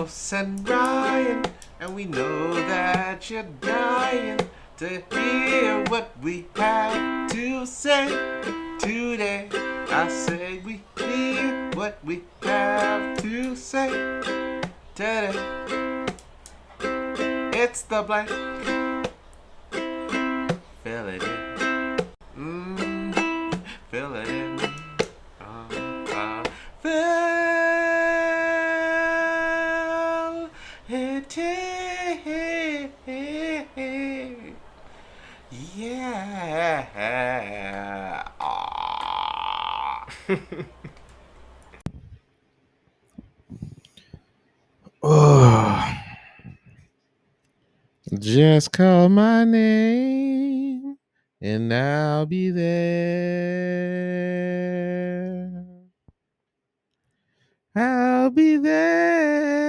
Carlos and Ryan, and we know that you're dying to hear what we have to say today. I say we hear what we have to say today. It's the blank. Fill it in. Fill it in. Fill it in. Yeah. Just call my name and I'll be there. I'll be there.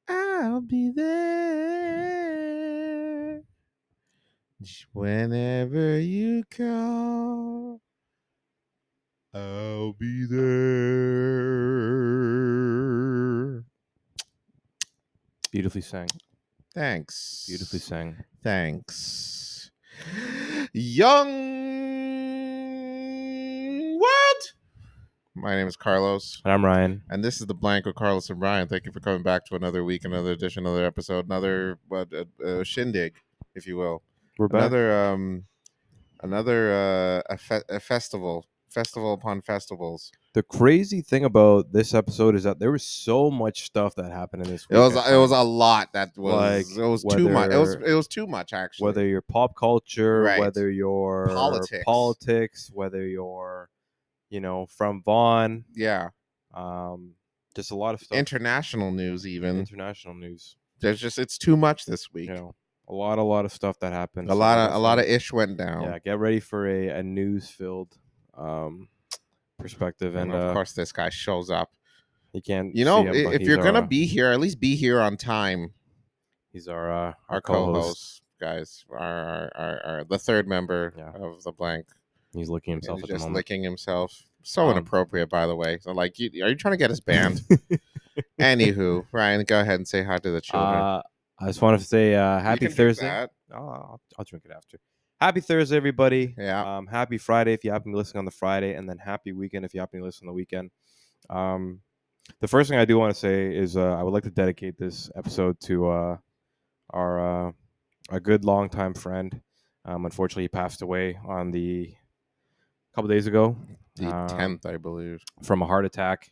I'll be there. Whenever you call, I'll be there. Beautifully sang. Thanks. Beautifully sang. Thanks. Young World. My name is Carlos. And I'm Ryan. And this is the Blank with Carlos and Ryan. Thank you for coming back to another week, another edition, another episode, another shindig, if you will. We're back. Another a festival upon festivals. The crazy thing about this episode is that there was so much stuff that happened in this week. It was a lot that was Like, it was too much. It was too much actually. Whether you're pop culture, Right. whether you're politics, whether you're, from Vaughan. Yeah. Just a lot of stuff. International news even. International news. It's too much this week. A lot of stuff that happened. A lot of ish went down. Yeah, get ready for a news filled perspective, and of course this guy shows up. You can't. If you're gonna be here, at least be here on time. He's our co-host, guys. Our the third member of the Blank. He's licking himself at the moment. Licking himself. So inappropriate, by the way. So, are you trying to get us banned? Anywho, Ryan, go ahead and say hi to the children. I just want to say happy Thursday. I'll drink it after. Happy Thursday, everybody. Yeah. Happy Friday if you happen to be listening on the Friday, and then happy weekend if you happen to listen on the weekend. The first thing I do want to say is I would like to dedicate this episode to our good longtime friend. Unfortunately, he passed away on a couple days ago. The 10th, I believe. From a heart attack.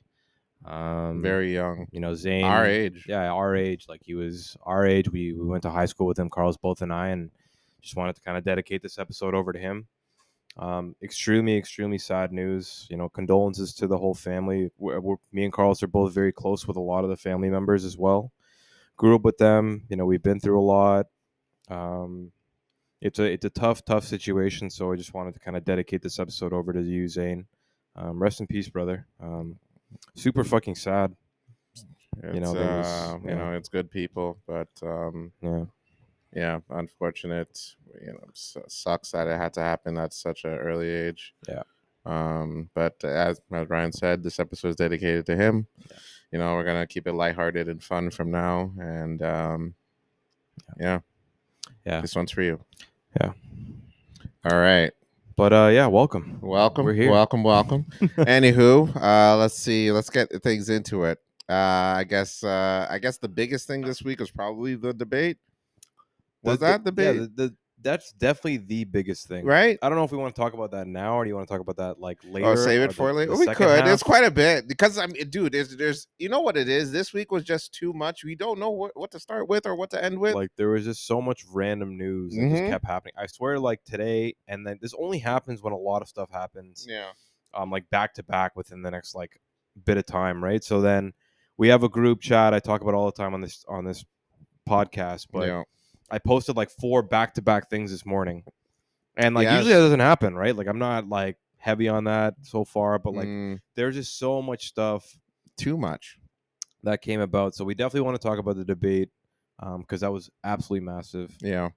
Very young. Zane. Our age. Yeah, our age. Like, he was our age. We went to high school with him, Carlos, both, and I, and just wanted to kind of dedicate this episode over to him. Extremely, extremely sad news. Condolences to the whole family. Me and Carlos are both very close with a lot of the family members as well. Grew up with them. We've been through a lot. It's a tough situation. So I just wanted to kind of dedicate this episode over to you, Zane. Rest in peace, brother. Super fucking sad. It's good people, but yeah, unfortunate. Sucks that it had to happen at such an early age. Yeah. But as Ryan said, this episode is dedicated to him. Yeah. We're gonna keep it lighthearted and fun from now, and yeah, this one's for you. Yeah. All right. But welcome. We're here. Welcome. Anywho, let's see. Let's get things into it. I guess the biggest thing this week was probably the debate. That debate? Yeah, that's definitely the biggest thing, right? I don't know if we want to talk about that now, or do you want to talk about that later? Oh, save it for later. We could. It's quite a bit because dude, there's you know what it is. This week was just too much. We don't know what to start with or what to end with. Like, there was just so much random news that just kept happening. I swear, like today, and then this only happens when a lot of stuff happens. Yeah. Like back to back within the next bit of time, right? So then we have a group chat I talk about all the time on this podcast, but. Yeah. I posted 4 back-to-back things this morning. And usually that doesn't happen, right? I'm not heavy on that so far, but there's just so much stuff. Too much. That came about. So we definitely want to talk about the debate because that was absolutely massive. Yeah.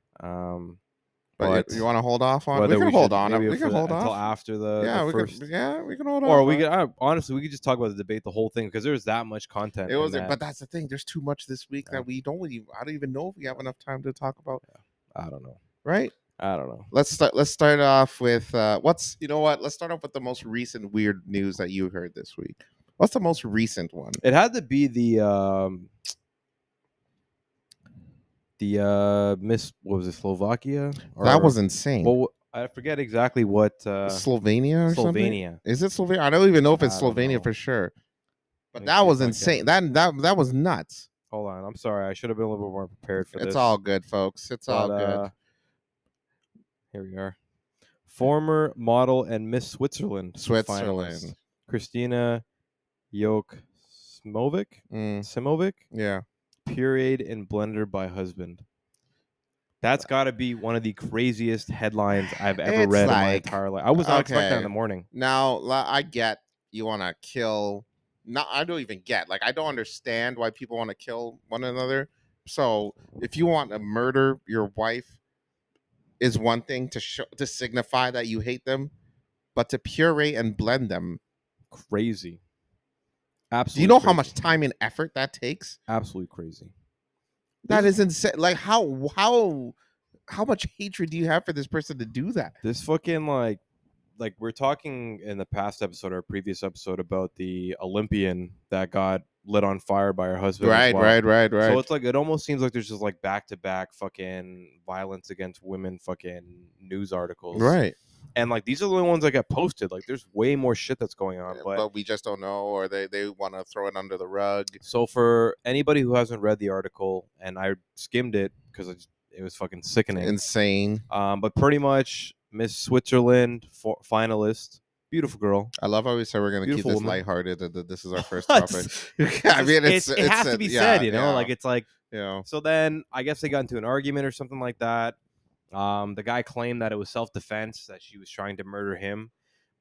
But you want to hold off on? whether We can hold should on. maybe We can hold until off. after the Yeah, we first. can. Yeah, we can hold off. Or we could honestly, we could just talk about the debate, the whole thing, because there's that much content. It was, in that. but that's the thing. There's too much this week that we don't even. I don't even know if we have enough time to talk about. I don't know. Right? I don't know. Let's start off with what's, you know what? Let's start off with the most recent weird news that you heard this week. What's the most recent one? It had to be the Miss, what was it, Slovakia? That was insane. Well, I forget exactly what Slovenia or something. Slovenia. Is it Slovenia? I don't even know if it's Slovenia for sure. But that was insane. That was nuts. Hold on, I'm sorry. I should have been a little bit more prepared for this. It's all good, folks. It's all good. Here we are. Former model and Miss Switzerland. Switzerland. Christina Simovic. Simovic. Yeah. Pureed in blender by husband. That's got to be one of the craziest headlines I've ever read in my entire life. I was not expecting that in the morning. Now, I get you want to kill. No, I don't even get. Like, I don't understand why people want to kill one another. So, if you want to murder your wife, is one thing to signify that you hate them, but to puree and blend them, crazy. Absolutely. Do you know crazy. how much time and effort that takes? Absolutely crazy. That is insane. Like, how much hatred do you have for this person to do that? This fucking like we're talking in the past episode or previous episode about the Olympian that got lit on fire by her husband. Right. So it's like, it almost seems like there's just like back-to-back fucking violence against women fucking news articles. Right. And like, these are the only ones that get posted. Like, there's way more shit that's going on. But we just don't know, or they want to throw it under the rug. So for anybody who hasn't read the article, and I skimmed it because it was fucking sickening. Insane. But pretty much Miss Switzerland finalist. Beautiful girl. I love how we said we're going to keep this lighthearted, and that this is our first topic. I mean, it has to be said, you know? Like, it's like, So then I guess they got into an argument or something like that. The guy claimed that it was self-defense, that she was trying to murder him,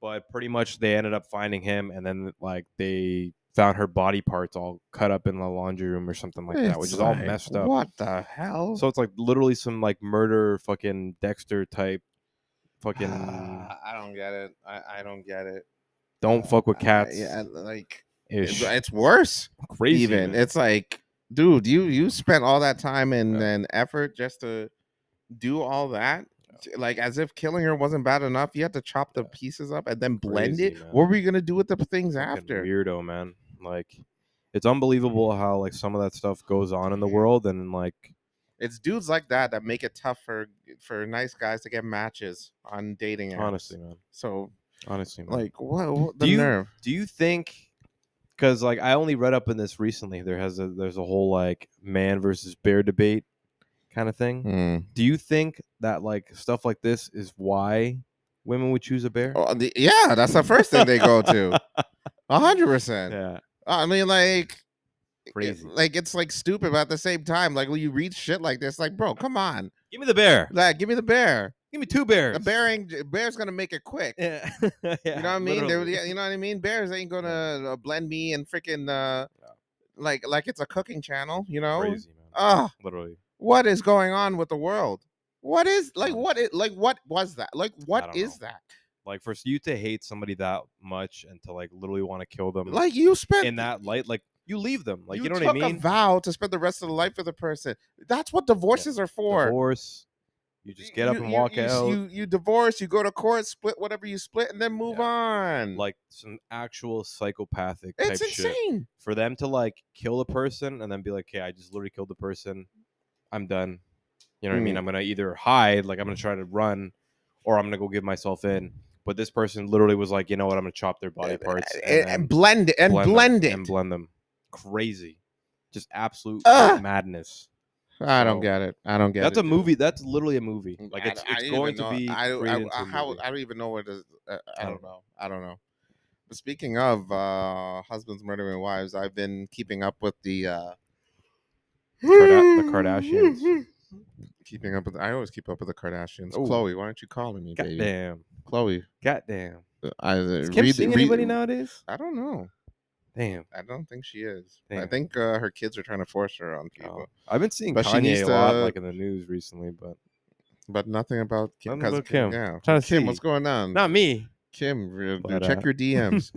but pretty much they ended up finding him, and then like they found her body parts all cut up in the laundry room or something like that, which is all messed up. What the hell? So it's like literally some like murder fucking Dexter type fucking. I don't get it. I don't get it. Don't fuck with cats. Like it's worse. Crazy. Even man. It's like, dude, you spent all that time and effort just to do all that, like as if killing her wasn't bad enough. You had to chop the pieces up and then blend it. Man. What were you gonna do with the things after? Weirdo, man. Like, it's unbelievable how like some of that stuff goes on in the world, and like it's dudes like that make it tough for nice guys to get matches on dating apps. Honestly, man. So honestly, man. Like what the nerve? Do you think? Because like I only read up on this recently. There's a whole like man versus bear debate kind of thing. Do you think that like stuff like this is why women would choose a bear? Yeah, that's the first thing they go to. 100%. Yeah. I mean, like, crazy. It's like stupid, but at the same time, like when you read shit like this, like, bro, come on, give me the bear. Like, give me the bear. Give me 2 bears. The bear's gonna make it quick. Yeah. You know what I mean? You know what I mean? Bears ain't gonna blend me and freaking like it's a cooking channel. You know? Crazy, man. Literally. What is going on with the world? What is what was that? Like, what is that? Like, for you to hate somebody that much and to like literally want to kill them, like you spent in that light, like you leave them, like you know what I mean. You took a vow to spend the rest of the life with the person. That's what divorces are for. Divorce. You just get up and walk out. You divorce. You go to court, split whatever you split, and then move on. Like some actual psychopathic. It's type insane. Shit. For them to like kill a person and then be like, "Okay, I just literally killed the person. I'm done." You know what I mean? I'm gonna either hide, like I'm gonna try to run, or I'm gonna go give myself in. But this person literally was like, you know what? I'm gonna chop their body parts and blend it and blend them. Crazy, just absolute madness. I don't get it. I don't get it. That's a movie. That's literally a movie. Like it's going to be. I don't even know where to. I don't know. But speaking of husbands murdering wives, I've been keeping up with the Kardashians. Keeping up with. I always keep up with the Kardashians. Ooh. Chloe, why aren't you calling me, baby? Goddamn. Chloe. Goddamn. Is Kim seeing anybody nowadays? I don't know. Damn. I don't think she is. Damn. I think her kids are trying to force her on people. I've been seeing Kanye a lot, like in the news recently, but but nothing about Kim. Nothing Because about Kim. yeah, Trying to Kim, see. what's going on? Not me. Kim, But check your DMs.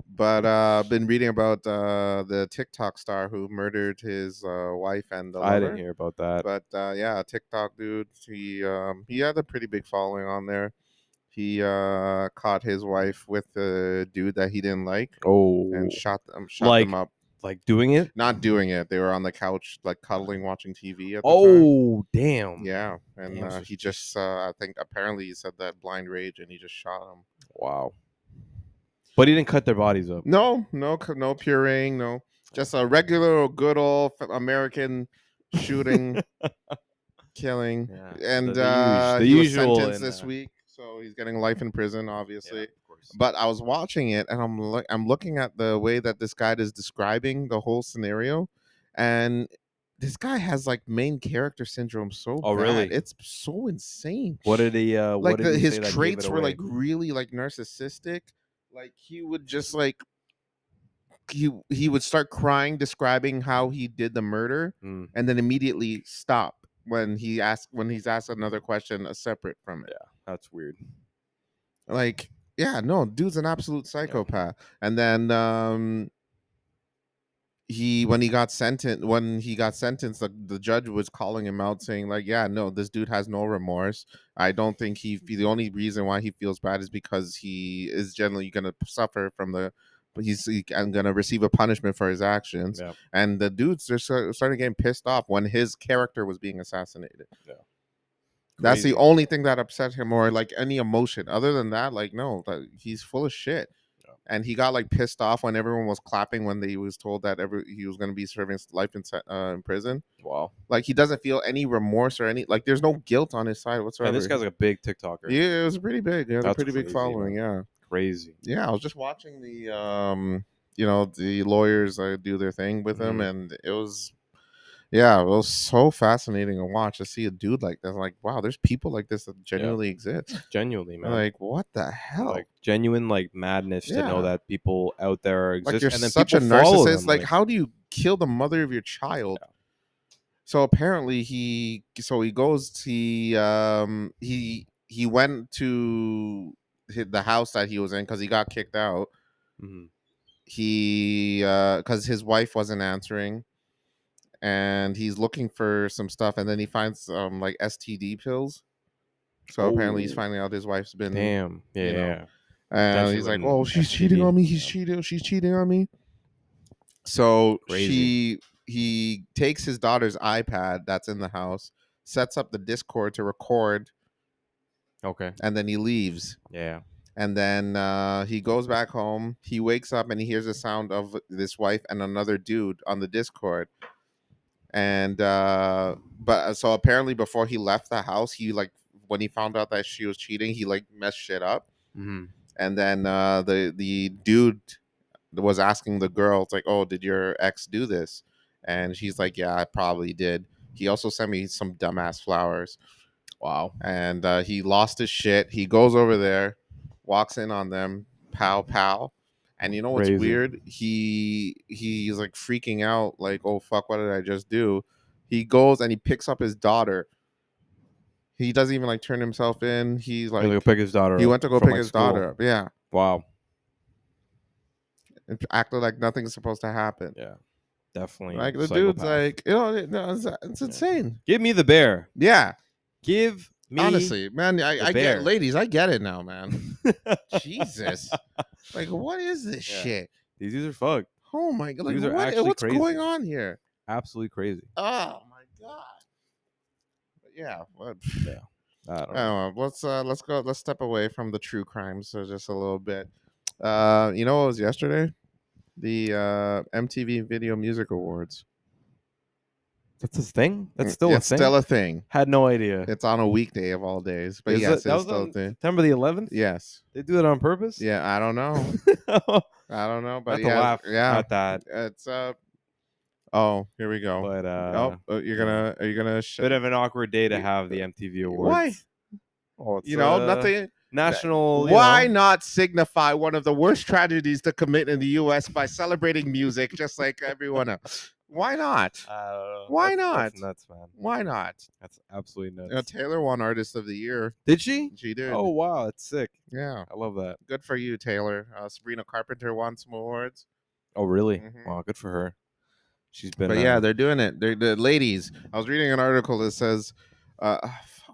But been reading about the TikTok star who murdered his wife and the I didn't lover. hear about that. But yeah, TikTok dude, he had a pretty big following on there. He caught his wife with a dude that he didn't like Oh, and shot like them up. like doing it. Not doing it. They were on the couch, like cuddling, watching TV at the time. Oh, damn. Yeah, and Damn, so he just I think apparently he said that blind rage, and he just shot him. Wow. But he didn't cut their bodies up. No pureeing, no, just a regular good old American shooting, killing, Yeah, and the he was usual sentenced in, this week, so he's getting life in prison, obviously. Yeah, of course. But I was watching it, and I'm looking at the way that this guy is describing the whole scenario, and this guy has like main character syndrome so Oh, bad. really? It's so insane. What did he? Like What did he his say that gave traits it were away? like really like narcissistic. Like he would just like he would start crying describing how he did the murder, Mm, and then immediately stop when he's asked another question separate from it. yeah, that's weird. Like, yeah, no, dude's an absolute psychopath. And then when he got sentenced, the judge was calling him out, saying like, yeah, no, this dude has no remorse. I don't think the only reason why he feels bad is because he is generally going to suffer from I'm going to receive a punishment for his actions. Yeah. And the dudes just started getting pissed off when his character was being assassinated. Yeah. That's the Crazy. only thing that upset him, or like any emotion. Other than that, like no, he's full of shit. Yeah. And he got like pissed off when everyone was clapping when he was told that he was going to be serving life in prison. Wow. Like he doesn't feel any remorse or any like. There's no guilt on his side whatsoever. And this guy's like a big TikToker. Yeah, it was pretty big. He had a That's pretty big crazy, following. man. Yeah, Crazy. yeah. I was just watching the the lawyers do their thing with him, and it was. Yeah, it was so fascinating to watch to see a dude like that. Like, wow, there's people like this that genuinely exist. Genuinely, man. Like, what the hell? Like genuine, like madness to know Yeah. that people out there exist, Like you're and then such a people follow narcissist. them. Like, how do you kill the mother of your child? Yeah. So apparently he goes he went to the house that he was in because he got kicked out. Mhm. He because his wife wasn't answering, and he's looking for some stuff, and then he finds like STD pills. So apparently he's Oh. finding out his wife's been Damn. Yeah. you know, Yeah. and he's like, "Oh, she's cheating on me. She's cheating on me." So Crazy. he takes his daughter's iPad that's in the house, sets up the Discord to record, Okay. and then he leaves. Yeah. And then he goes back home. He wakes up and he hears the sound of this wife and another dude on the Discord. And but so apparently before he left the house, he like when he found out that she was cheating, he like messed shit up. Mm-hmm. And then the dude was asking the girl, it's like, "Oh, did your ex do this?" And she's like, "Yeah, I probably did. He also sent me some dumbass flowers." Wow. And he lost his shit. He goes over there, walks in on them, pow pow. And you know what's Crazy. weird? He's like freaking out, like, "Oh fuck, what did I just do?" He goes and he picks up his daughter. He doesn't even like turn himself in. He's like, He went to go pick his daughter. he up went to go from, pick like, his school. daughter up. Yeah, Wow. and acted like nothing's supposed to happen. Yeah. Definitely. Like the psychopath. dude's like, it's insane. Give me the bear. Yeah, Give me. honestly, man, I bear. get, ladies, I get it now, man. Jesus, like, what is this Yeah. shit? These dudes are fucked. Oh my god, like, These are actually what's crazy. going on here? Absolutely crazy. Oh my god. But yeah, what? Yeah. I don't I know. don't know. Let's step away from the true crimes so just a little bit. You know what was yesterday? The MTV Video Music Awards. That's his thing? That's still a It's thing? still a thing. Had no idea. It's on a weekday of all days. But Is yes, it? That it's was still a on thing. September the 11th? Yes. They do it on purpose? Yeah, I don't know. I I don't know, but have to laugh yeah. at that. It's oh, here we go. But are you gonna bit of an awkward day to have the MTV Awards. Why? Oh, it's nothing. national. Why not signify one of the worst tragedies to commit in the U.S. by celebrating music, just like everyone else? Why not? Why That's not? nuts, man. Why not? That's absolutely nuts. Taylor won Artist of the Year. Did she? She did. Oh wow, that's sick. Yeah. I love that. Good for you, Taylor. Sabrina Carpenter won some awards. Oh really? Mhm. Wow, good for her. She's been. But yeah, they're doing it. They're the ladies. I was reading an article that says, what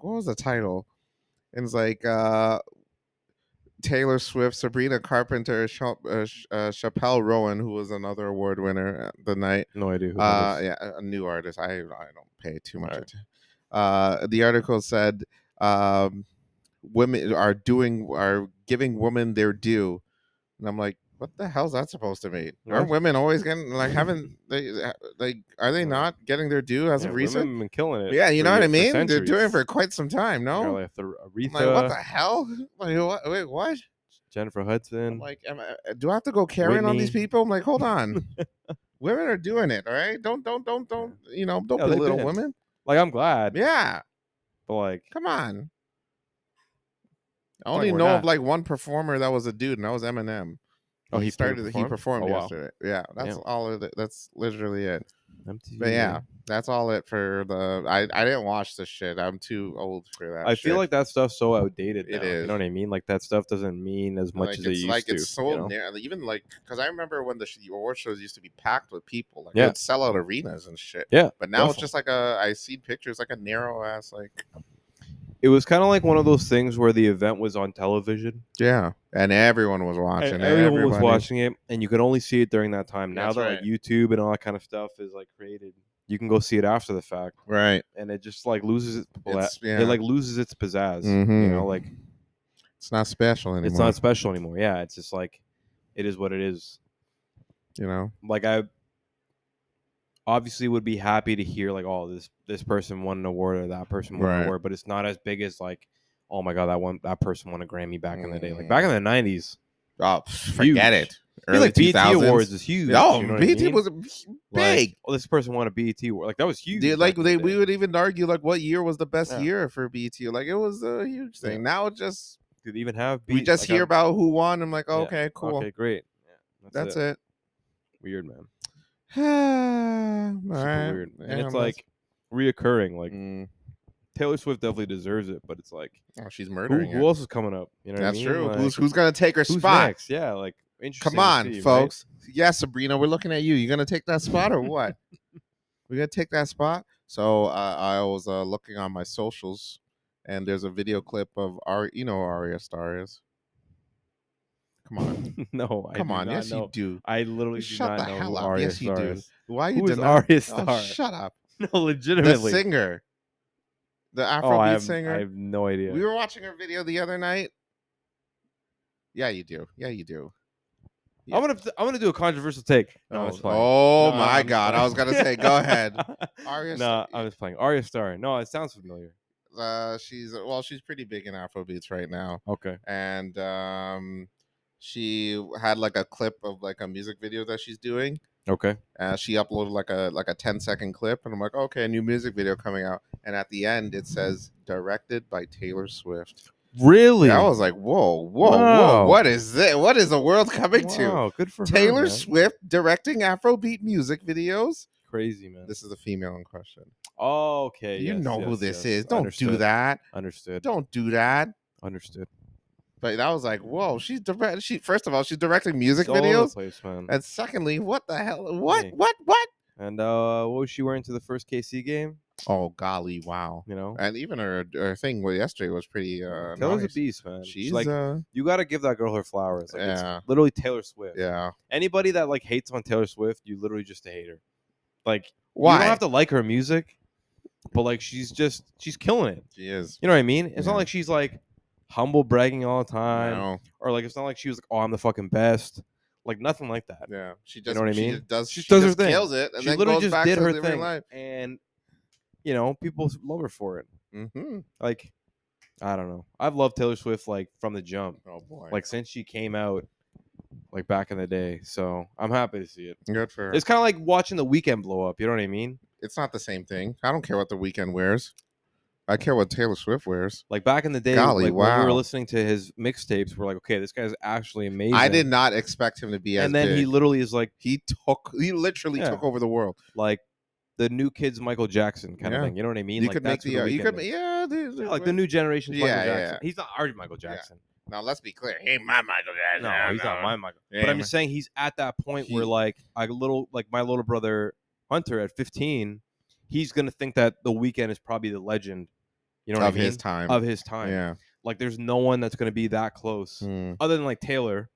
was the title? And it's like Taylor Swift, Sabrina Carpenter, Chappelle Rowan, who was another award winner the night. no idea who that is. Yeah, a new artist. I don't pay too much Right. attention. The article said women are giving women their due, and I'm like, what the hell's that supposed to mean? What? Aren't women always getting haven't they are they not getting their due as Yeah, of recent? women have been killing it. Yeah, you know what I mean. They're Centuries. doing it for quite some time. No, You know, like Aretha, I'm like, what the hell? Like, what? Wait, what? Jennifer I'm Hudson. like, do I have to go Karen on these Whitney. people? I'm like, hold on. Women are doing it, all right? Don't you know, don't Yeah, they've belittle been. women. Like I'm glad. Yeah, But like, come on. I like only we're know not. of like one performer that was a dude, and that was Eminem. Oh, he He performed Oh, wow. yesterday. Yeah, that's Damn. all of it. That's literally it. MTV. But yeah, that's all it for the. I didn't watch this shit. I'm too old for that. I shit. feel like that stuff's so outdated. It now, is. You know what I mean? Like that stuff doesn't mean as much like as it it's used like to. it's so you know? even like because I remember when the award shows used to be packed with people. Like Yeah. they'd sell out arenas and shit. Yeah. But now it's definitely. just like I see pictures like a narrow ass like. It was kind of like one of those things where the event was on television. Yeah, and everyone was watching. And everyone was Everybody- watching it, and you could only see it during that time. Now That's that right. like YouTube and all that kind of stuff is like created, you can go see it after the fact, Right. and it just like loses its Yeah. it like loses its pizzazz. Mhm. You know, like It's not special anymore. it's not special anymore. Yeah, it's just like it is what it is. You know. Like I obviously would be happy to hear like, oh, this person won an award or that person won Right. an award, but it's not as big as like, oh my god, that person won a Grammy back in the day. Like back in the 90s, Oh, forget Huge. it. I feel Early like BET 2000s. Awards is huge. Oh, you know what BET I mean? was Like, big. oh, this person won a BET award. Like that was huge. Dude, like back in the we day. would even argue like what year was the best Yeah. year for BET. Like it was a huge thing. Yeah. Now it just Did they even have we BET? just Like, hear I'm- about who won. I'm like, oh, Yeah. okay, cool. Okay, great. Yeah, That's it. Weird, man. All Super right. weird. And Yeah, it's like reoccurring. Like mm, Taylor Swift definitely deserves it, but it's like oh, she's who, murdering who it. else is coming up? You know That's what I mean? true. Like, Who's gonna take her who's spot? next? Yeah, like interesting. Come on, to see, folks. Yeah, Sabrina, we're looking at you. You gonna take that spot or what? We gonna take that spot? So I was looking on my socials, and there's a video clip of you know who Arya Star is. Come on, Right? No, I come do on. not Yes, know. you do. I literally do Shut not the know hell who up. Arya Yes, you Star do. is. Why you Who is deny? Arya Oh, Star? shut up. No, The legitimately. singer, the I Afrobeat have, singer. I have no idea. We were watching her video the other night. Yeah, you do. Yeah, you do. I'm gonna do a controversial take. No, I'm just playing. Oh No, my I'm just God! I was playing. gonna say, go ahead. Arya No, Star- I'm just playing. Arya Star. No, it sounds familiar. She's pretty big in Afrobeats right now, Okay. and she had like a clip of like a music video that she's doing. Okay. She uploaded like a 10-second clip, and I'm like, okay, a new music video coming out, and at the end it says directed by Taylor Swift. Really? I was like, whoa, Wow. what is this? What is the world coming to? Wow, good for her, Taylor man. Swift directing Afrobeat music videos. Crazy, man. This is the female in question. Oh, okay. You yes, know who yes, this yes. is. Don't do Understood. that. Understood. Don't do that. Understood. But I was like, whoa, she's first of all, she's directing music It's all over the videos. place, man. And secondly, what the hell? What? Hey. What? And what was she wearing to the first KC game? Oh golly, wow. You know, And even her thing yesterday was pretty Taylor's nice. a beast, man. She's like you got to give that girl her flowers. Like, Yeah. it's literally Taylor Swift. yeah. Anybody that like hates on Taylor Swift, you literally just hate her. Like Why? you don't have to like her music, but like she's killing it. She is. You know what I mean? It's Yeah. not like she's like humble bragging all the time, No. or like it's not like she was like, oh, I'm the fucking best. Like nothing like that. Yeah. She You just know what I she mean? just does She she does her just thing. kills it and She then literally goes just back did to her living thing, life. and you know people love her for it. Mm-hmm. Like I don't know. I've loved Taylor Swift like from the jump, Oh boy. like since she came out, like back in the day. So I'm happy to see it. Good for her. It's kind of like watching The Weeknd blow up. You know what I mean? It's not the same thing. I don't care what the weekend wears. I care what Taylor Swift wears. Like back in the day, Golly, like when we were wow. listening to his mixtapes, we're like, okay, this guy's actually amazing. I did not expect him to be as And then big. he literally is like, he literally Yeah. took over the world. like the new kids Michael Jackson kind of Yeah. thing. You know what I mean? You like could make that's who the The Weeknd is. yeah, Like the new generation's Yeah, Michael yeah, Jackson. He's not our Michael Jackson. Now let's be clear. He ain't my Michael Jackson. No, he's not my Michael. Yeah, But I'm man. just saying he's at that point where He- like my little brother Hunter at 15, he's gonna think that The Weeknd is probably the legend. You know what of I mean? his time. Of his time. Yeah. Like there's no one that's gonna be that close Mm. other than like Taylor.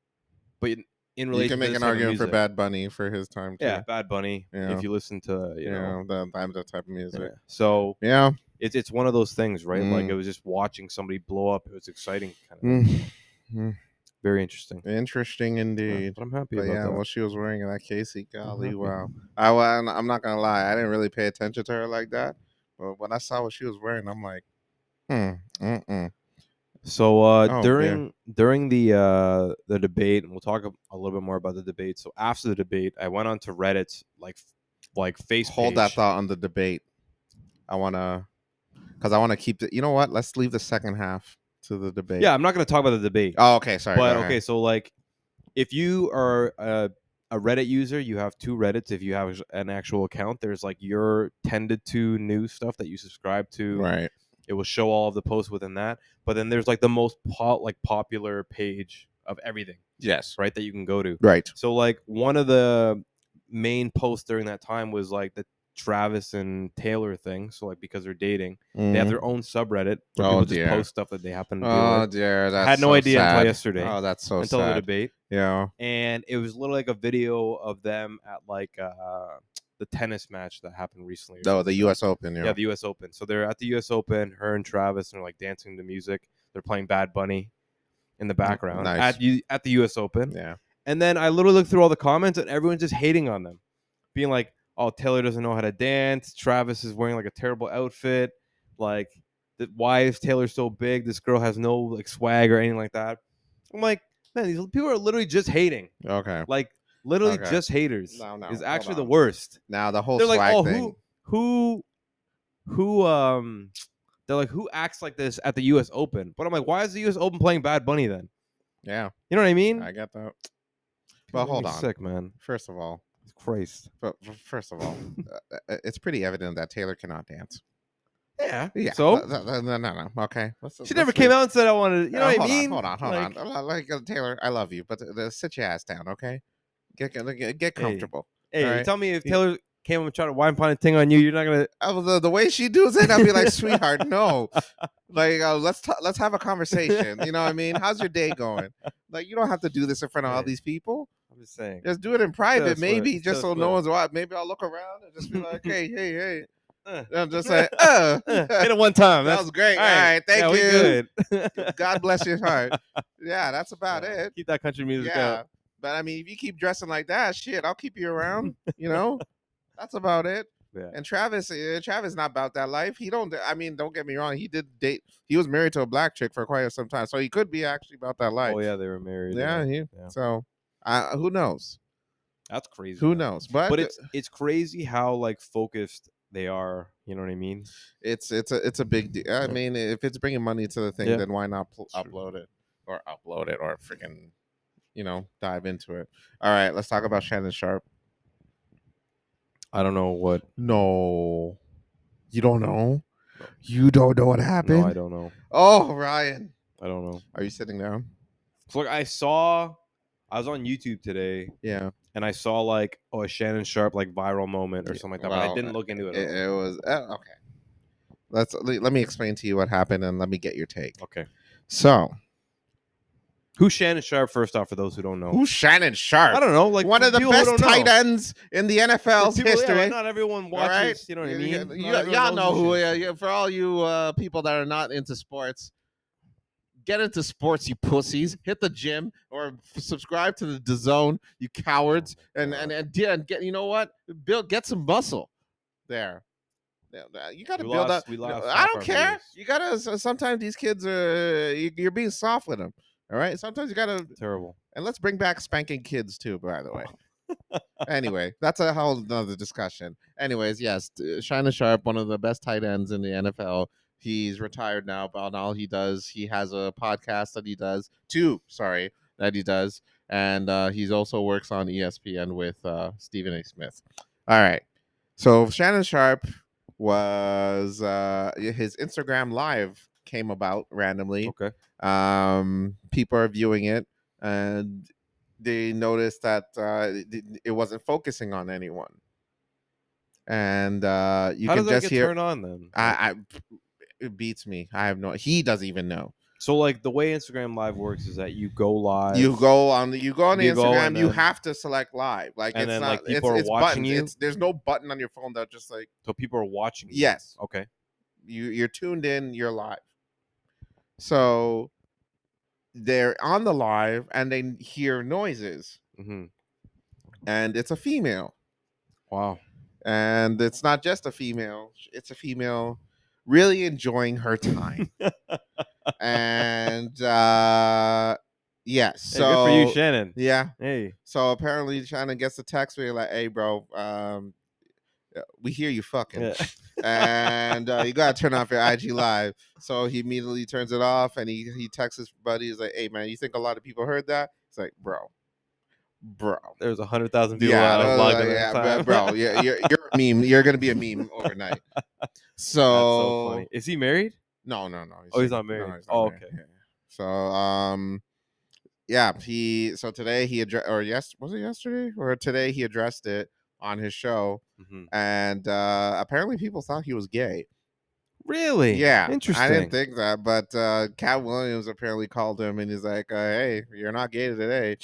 But in relation You can to make this an type of argument for music, Bad Bunny for his time too. Yeah, Bad Bunny. Yeah. If you listen to you know, that type of music. yeah. So Yeah. it's one of those things, right? Like Mm. it was just watching somebody blow up. It was exciting, kind of thing. Mm. Very interesting. Interesting Yeah, indeed. but I'm happy But about yeah, that. what she was wearing in that Casey, golly, happy. wow. I'm not gonna lie, I didn't really pay attention to her like that. But when I saw what she was wearing, I'm like, So Oh, during the debate, and we'll talk a little bit more about the debate. So after the debate, I went onto Reddit's like face Hold that page. thought on the debate. I wanna keep the. You know what? Let's leave the second half to the debate. Yeah, I'm not going to talk about the debate. Oh, okay. Sorry. But go ahead. okay, so like if you are a Reddit user, you have two Reddits. If you have an actual account, there's like your tended to news stuff that you subscribe to. Right. It will show all of the posts within that. But then there's like the most popular page of everything, Yes. right? That you can go to. Right. So like one of the main posts during that time was like the Travis and Taylor thing. So like because they're dating, they have their own subreddit where Oh, people just dear. post stuff that they happen to deal Oh with. dear, that's I had no so idea sad. until yesterday. Oh, that's so until the sad. debate. Yeah. And it was literally like a video of them at like the tennis match that happened recently. or No, something. the U.S. Open. Yeah, the U.S. Open. So they're at the U.S. Open. Her and Travis are like dancing to music. They're playing Bad Bunny in the background Nice. at the U.S. Open. Yeah. And then I literally looked through all the comments, and everyone's just hating on them, being like, "Oh, Taylor doesn't know how to dance. Travis is wearing like a terrible outfit. Like, why is Taylor so big? This girl has no like swag or anything like that." I'm like, man, these people are literally just hating. Okay. Like, literally Okay. just haters. No, is hold actually the on. worst. Now the whole They're swag like, oh, thing. they're like, who acts like this at the U.S. Open? But I'm like, why is the U.S. Open playing Bad Bunny then? Yeah, You know what I mean? I get that. People But make hold me on. sick, man. First of all, Christ. it's pretty evident that Taylor cannot dance. Yeah. Yeah. So No. Okay. she never came out and said I wanted. You know what I mean? Hold on. Like, Like Taylor, I love you, but sit your ass down, okay? Get comfortable. Hey, All you right. tell me if Taylor came up and tried to wine pine a thing on you, you're not gonna. The way she does it, I'll be like, sweetheart, no. Like, let's have a conversation. You know what I mean? How's your day going? Like, you don't have to do this in front of all Hey. these people. I'm just saying. Just do it in private, Just what- maybe, just so just no what- one's watching. Maybe I'll look around and just be like, hey. Uh, I'm just like, hit it one time. that That's was great. all All right, thank yeah, you. We good. God bless your heart. Yeah, that's about Yeah, it. Keep that country music Yeah, out. but I mean, if you keep dressing like that, shit, I'll keep you around. You know, that's about it. Yeah. And Travis not about that life. Don't get me wrong. He did date. He was married to a black chick for quite some time, so he could be actually about that life. Oh yeah, they were married. Yeah, So, who knows? That's crazy. Who man. knows? But it's crazy how like focused they are. You know what I mean? it's a big deal. I mean, if it's bringing money to the thing, Yeah. then why not True. upload it or freaking, dive into it. All right, let's talk about Shannon Sharp. I don't know what. No, you don't know. No. You don't know what happened. No, I don't know. Oh, Ryan, I don't know. are you sitting down? So like I was on YouTube today Yeah, and I saw like a Shannon Sharp like viral moment or something like that, but I well, didn't look into it. At all. it was okay. Let me explain to you what happened and let me get your take. Okay. So, Who's Shannon Sharp? First off, for those who don't know, who's Shannon Sharp? I don't know. Like one for of the people who best don't tight know. ends in the NFL's For people, history. Yeah, not everyone watches. All right? You know what I mean? Not everyone Y'all know knows who. this shit. For all you people that are not into sports, get into sports, you pussies. Hit the gym or subscribe to the DAZN, you cowards, and get. You know what? Get some muscle there. You got to build up. We lost I half don't our care. viewers. You gotta. Sometimes these kids are. You're being soft with them. All right. Sometimes you gotta. Terrible. And let's bring back spanking kids too, by the way. Anyway, that's a whole nother discussion. Anyways, yes, Shannon Sharp, one of the best tight ends in the NFL. He's retired now, but all he does, he has a podcast that he does, that he does, and he's also works on ESPN with Stephen A. Smith. All right, so Shannon Sharp was his Instagram live came about randomly. Okay. People are viewing it, and they noticed that it wasn't focusing on anyone, and you How can does that just get hear. turned on then? Like, I it beats me. I have no. He doesn't even know. so like the way Instagram Live works is that you go live. You go on the You go Instagram. and You then- have to select live. Like and it's then, not. like, people are it's watching buttons. you? There's no button on your phone that just like So people are watching. You. yes. Okay. You're tuned in. You're live. So they're on the live and they hear noises, Mm-hmm. and it's a female. Wow. And it's not just a female. It's a female really enjoying her time. And yes, Hey, so good for you, Shannon. yeah. Hey. So apparently Shannon gets a text where you're like, hey bro, we hear you fucking. Yeah. And you gotta turn off your IG live. So he immediately turns it off and he texts his buddy. He's like, hey man, you think a lot of people heard that? It's like, bro. There's 100,000 people Yeah, logged in yeah, at the time. bro. You're a meme. You're gonna be a meme overnight. So, That's so funny. Is he married? No. Oh, he's not married. No, he's not Oh, married. okay. Yeah. So, yeah, today he addressed, was it yesterday or today he addressed it on his show, Mm-hmm. and apparently people thought he was gay. Really? Yeah, Interesting. I didn't think that, but Cat Williams apparently called him and he's like, "Hey, you're not gay today."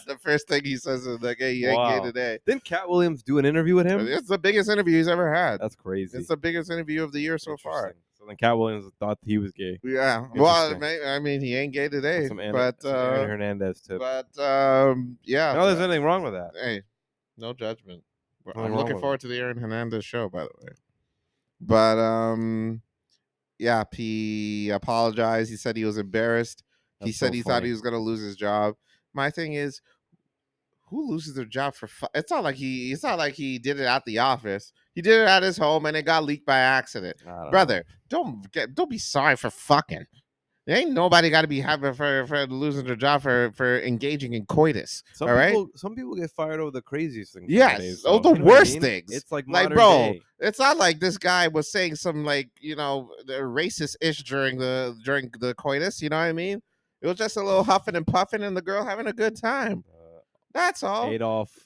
The first thing he says is like, "Hey, you ain't gay Wow. today." Didn't Cat Williams do an interview with him? It's the biggest interview he's ever had. That's crazy. It's the biggest interview of the year so far. Interesting. So then Cat Williams thought he was gay. Yeah, well, Interesting. I mean, he ain't gay today, Some Aaron, but some Aaron Hernandez tip. yeah. No, there's anything wrong with that. Hey, no judgment. Nothing I'm wrong looking with forward to the Aaron Hernandez show, by the way. But yeah, he apologized. He said he was embarrassed. He That's said so he thought funny. he was gonna lose his job. My thing is, who loses their job for? It's not like he did it at the office. He did it at his home, and it got leaked by accident. I don't know. Brother, don't be sorry for fucking. There ain't nobody got to be happy for losing their job for engaging in coitus. Some all right. Some people get fired over the craziest things. Yes, nowadays, oh, though. the You know what I worst mean? things. It's like like, modern bro, day. it's not like this guy was saying some like the racist ish during the coitus. You know what I mean? It was just a little huffing and puffing, and the girl having a good time. That's all. Adolf.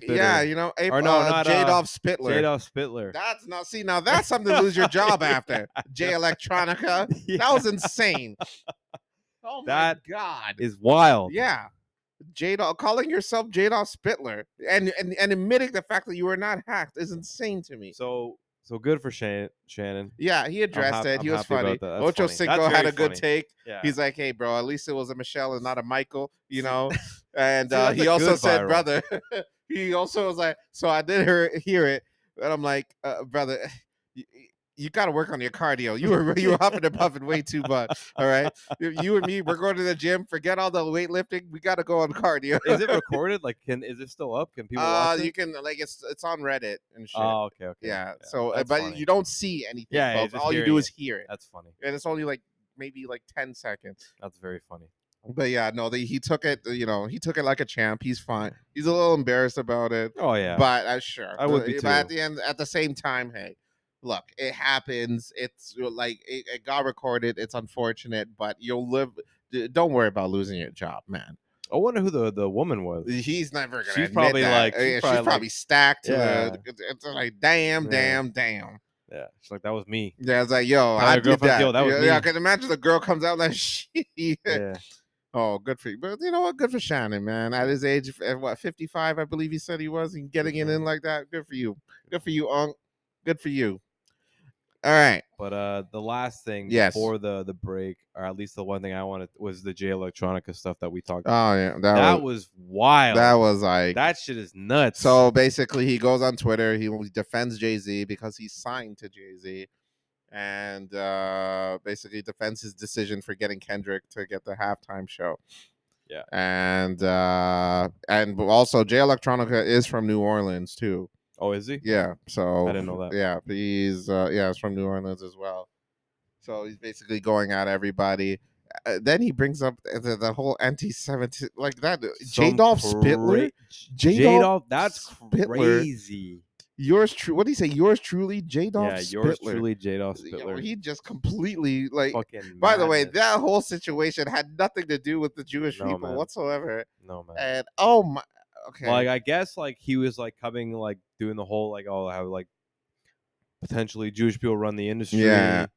Yeah, Spitter. Or no, not Jadolf Spittler. Jadolf Spittler. That's not. See, now that's something to lose your job after. J Electronica. Yeah. That was insane. Oh my That god. is wild. Yeah. Jadolf, calling yourself Jadolf Spittler and admitting the fact that you were not hacked is insane to me. So good for Shannon. Yeah, he addressed it. I'm he was happy funny. about that. That's Ocho funny. Cinco That's had very a good funny. take. Yeah. He's like, hey, bro, at least it was a Michelle and not a Michael, And See, that's he a also good said, viral. brother, he also was like, so I did hear it. And I'm like, brother, you got to work on your cardio. You were huffing and puffing way too much. All right. You and me, we're going to the gym. Forget all the weightlifting. We got to go on cardio. Is it recorded? Like, is it still up? Can people watch it? You can like it's on Reddit and shit. Oh, okay. Yeah. So, That's but funny. you don't see anything. Yeah, folks. just All you hearing do it. is hear it, That's funny. and it's only like maybe like 10 seconds. That's very funny. But yeah, no, he took it. He took it like a champ. He's fine. He's a little embarrassed about it. Oh yeah. But sure, I would be But at too. the end, at the same time, hey, look, it happens. It's like it got recorded. It's unfortunate, but you'll live. Don't worry about losing your job, man. I wonder who the woman was. He's never gonna. She's admit probably that. like- she's she's probably probably like- stacked. Yeah. It's like damn. Yeah. She's like, that was me. Yeah, it's like, yo, Tell I your did girlfriend, that. yo, that was yeah, me. I can imagine the girl comes out like, shit. Yeah. Oh, good for you. But you know what? Good for Shannon, man. At his age, at what, 55, I believe he said he was, and getting it in like that. Good for you. Good for you, Unc. Good for you. All right. But the last thing Yes. before the break, or at least the one thing I wanted, was the J Electronica stuff that we talked about. Oh, yeah. That was wild. That was like. That shit is nuts. So basically, he goes on Twitter. He defends Jay-Z because he's signed to Jay-Z. And basically defends his decision for getting Kendrick to get the halftime show. Yeah. And also Jay Electronica is from New Orleans too. Oh, is he? Yeah, so I didn't know that. Yeah, he's from New Orleans as well. So he's basically going at everybody. Then he brings up the whole anti-Semitic like that. Jadolf Spittler. Jadolf, that's Spittler. crazy. Yours true. What do you say? Yours truly, Jadolf Yeah, Spittler. yours truly, Jadolf You know, Spittler. he just completely like. Fucking By the way, madness. that whole situation had nothing to do with the Jewish No, people man. whatsoever. No, man. And oh my, okay. Like, I guess like he was like coming like doing the whole like, oh, how like potentially Jewish people run the industry. Yeah.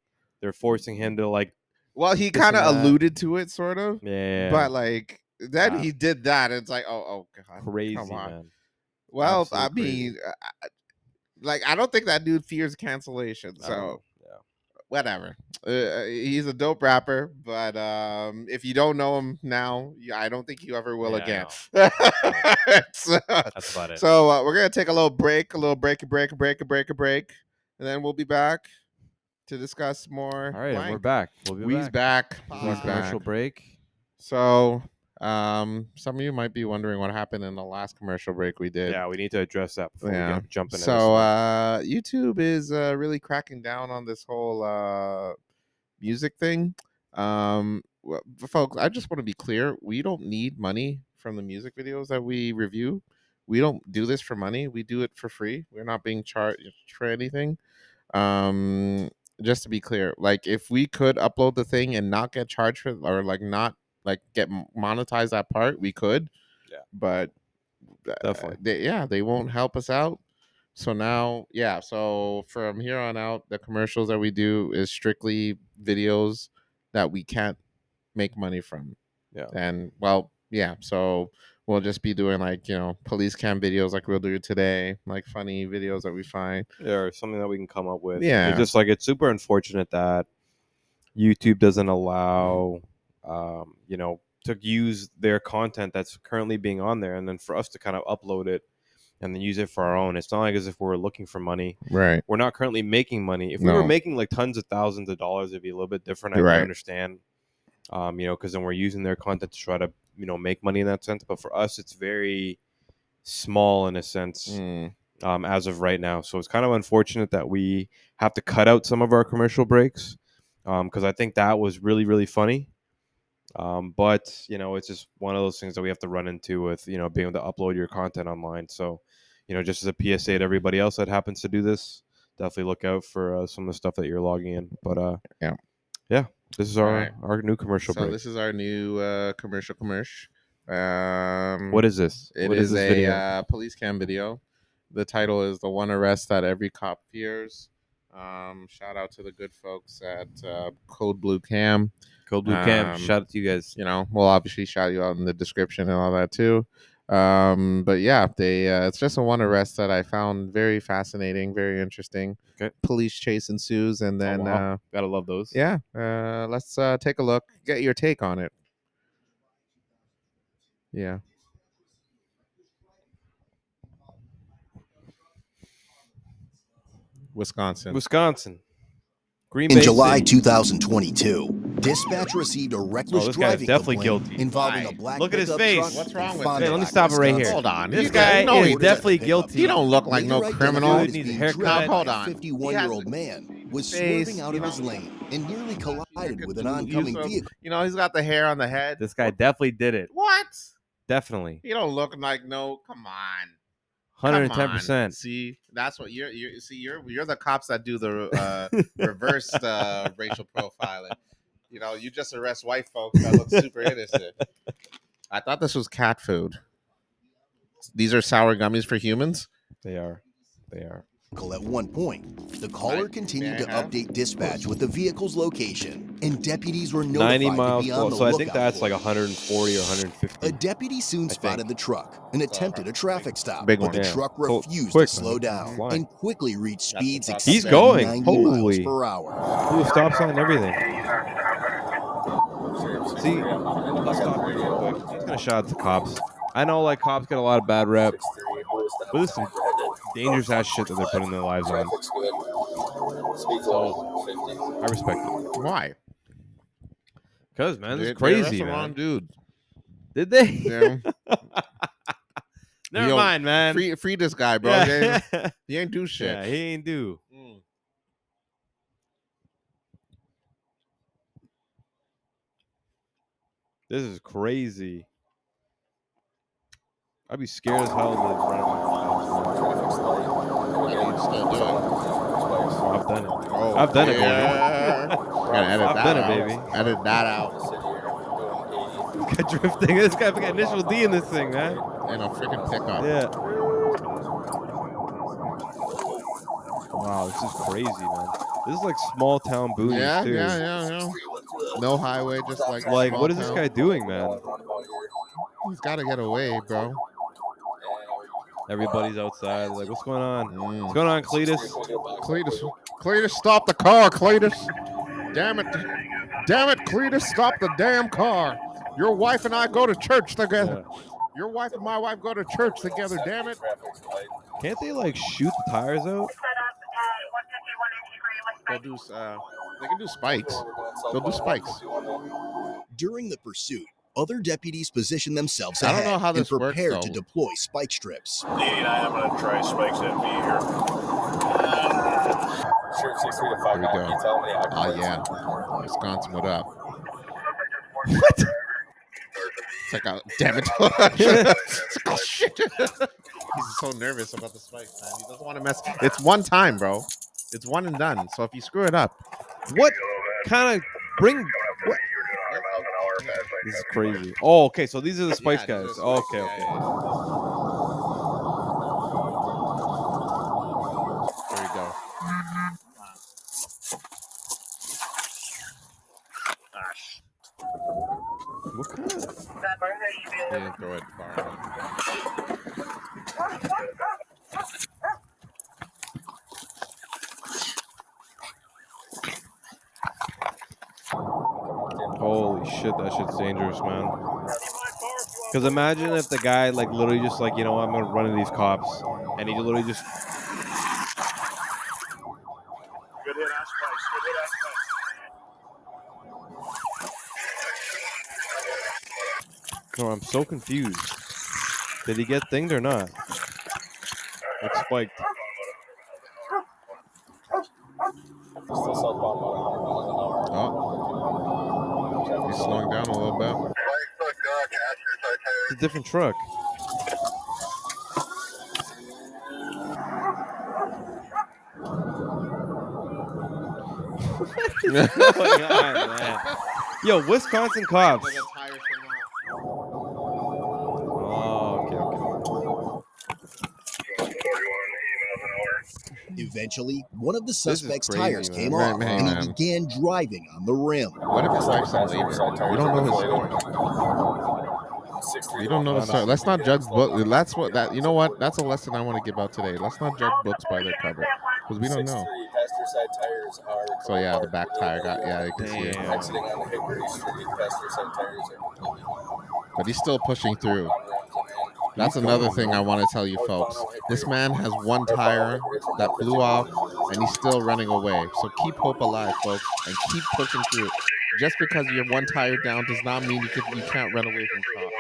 They're forcing him to like. Well, he this kind of and that. alluded to it, sort of. Yeah. But like then Ah. he did that. And it's like, oh god, Crazy, come on. man. Well, Absolute I mean, crazy. like I don't think that dude fears cancellation. I don't So know. Yeah. whatever. He's a dope rapper, but if you don't know him now, I don't think you ever will Yeah, again. That's about it. So we're gonna take a little break, and then we'll be back to discuss more. All right, and we're Blank. back. We'll be We's back. back. We's We's commercial back. break. So some of you might be wondering what happened in the last commercial break we did. Yeah, we need to address that before we jump into So this one. YouTube is really cracking down on this whole music thing. Folks, I just want to be clear. We don't need money from the music videos that we review. We don't do this for money. We do it for free. We're not being charged for anything. Just to be clear, like if we could upload the thing and not get charged for, or like not like get monetized that part, we could. Yeah. But definitely. they won't help us out. So now, so from here on out, the commercials that we do is strictly videos that we can't make money from. Yeah. And so we'll just be doing like, police cam videos like we'll do today, like funny videos that we find. Or something that we can come up with. Yeah. It's just like, it's super unfortunate that YouTube doesn't allow, to use their content that's currently being on there, and then for us to kind of upload it and then use it for our own. It's not like as if we're looking for money. Right. We're not currently making money. If we were making like tons of thousands of dollars, it'd be a little bit different. I can understand, because then we're using their content to try to, make money in that sense. But for us, it's very small in a sense, as of right now. So it's kind of unfortunate that we have to cut out some of our commercial breaks, because I think that was really, really funny. But it's just one of those things that we have to run into with being able to upload your content online. So just as a PSA to everybody else that happens to do this, definitely look out for some of the stuff that you're logging in. But this is our new commercial break. So this is our new commercial. What is this? It what is this a video? Police cam video. The title is "The One Arrest That Every Cop Fears." Shout out to the good folks at Code Blue Cam. Code Blue Cam. Shout out to you guys. We'll obviously shout you out in the description and all that too. But yeah, it's just a one arrest that I found very fascinating, very interesting. Okay. Police chase ensues, and then gotta love those. Yeah. Let's take a look. Get your take on it. Yeah. Wisconsin. Green In Bay July City. 2022, dispatch received a reckless this guy's driving definitely complaint guilty. involving Why? a black Look at his pickup face. truck What's in wrong with Fond it? du Let me Lac, stop it right here. Wisconsin. Hold on. This You guy know is he- definitely Pickup guilty. You don't look like later no identified criminal. as Dude needs a being haircut. driven by Hold a on. 51-year-old man was Face, swerving out of his lane and nearly collided with an You oncoming so- vehicle. He's got the hair on the head. This guy definitely did it. What? Definitely. You don't look like no. Come on. 110%. See, that's what you're the cops that do the reverse racial profiling. You just arrest white folks that look super innocent. I thought this was cat food. These are sour gummies for humans. They are. At one point, the caller continued to may I have? update dispatch with the vehicle's location, and deputies were 90 notified miles. to be on the So I lookout think that's for like it. 140 or A 150. deputy soon spotted the truck and attempted a traffic stop, Big but one. the Yeah. truck So refused quick, to slow man. down Flying. and quickly reached speeds He's exceeding going. 90 Holy. miles per hour. Blue stop sign and everything. See, let's stop real quick. I'm just gonna shout out the cops. I know like cops get a lot of bad rep, but this is some dangerous ass shit that they're putting their lives on. So I respect it. Why? Cause man, this They is crazy, arrested the man. wrong dude. Did they? Yeah. Never Yo, mind, man. Free this guy, bro. Yeah. He ain't do shit. Yeah, he ain't do. This is crazy. I'd be scared as hell to run He'd still do it. I've done it. Oh, I've done it, baby. Gotta edit I've that done it, out. baby. Edit that out. This guy drifting. This guy got initial D in this thing, man. And a freaking pickup. Yeah. Wow, this is crazy, man. This is like small town boonies Yeah, too. yeah. No highway, just like Like, small what is this town. guy doing, man? He's got to get away, bro. Everybody's outside. Like, what's going on? What's going on, Cletus? Cletus, stop the car, Cletus. Damn it, Cletus, stop the damn car. Your wife and I go to church together. Yeah. Your wife and my wife go to church together. Damn it. Can't they like shoot the tires out? They'll do. They can do spikes. They'll do spikes. During the pursuit, other deputies position themselves I don't ahead know how this and works, prepare though. to deploy spike strips. I'm going to try spikes at me here. Sure, 6 3 to 5. Here we go. Can you tell me Oh yeah, Wisconsin, what up? What? It's like, damn it. It's like, oh, shit. He's so nervous about the spikes, man. He doesn't want to mess. It's one time, bro. It's one and done. So if you screw it up, What kind of bring? What? This is crazy. Oh, okay. So these are the Spice Yeah, guys. these are Oh, Spice, okay, yeah, okay. There you go. What kind of? He didn't throw it far enough. Holy shit, that shit's dangerous, man. Because imagine if the guy like literally just like, you know, I'm gonna run into these cops, and he literally just. Good hit on spikes. Good hit on spikes. No, I'm so confused. Did he get thinged or not? It's spiked. Still southbound about 100 miles an hour. Oh, he's slowing down a little bit. It's a different truck. What's going on, man? Yo, Wisconsin cops. Oh, okay, okay. Eventually, one of the is suspect's crazy, tires man. came Right, off, man. and he began driving on the rim. What if his wife's on labor? We don't know his story. 6 3 We don't know the story. Let's not judge book. That's what that. You know what? That's a lesson I want to give out today. Let's not judge books by their cover because we don't know. Passenger side tires are. So yeah, the back tire got. Yeah, you can see it. Damn. Exiting on the Hickory Street, passenger side tires are completely But he's still pushing through. on rims and That's another thing I want to tell you folks. This man has one tire that blew off and he's still running away. So keep hope alive, folks, and keep pushing through. Just because you're one tire down does not mean you can't run away from cops.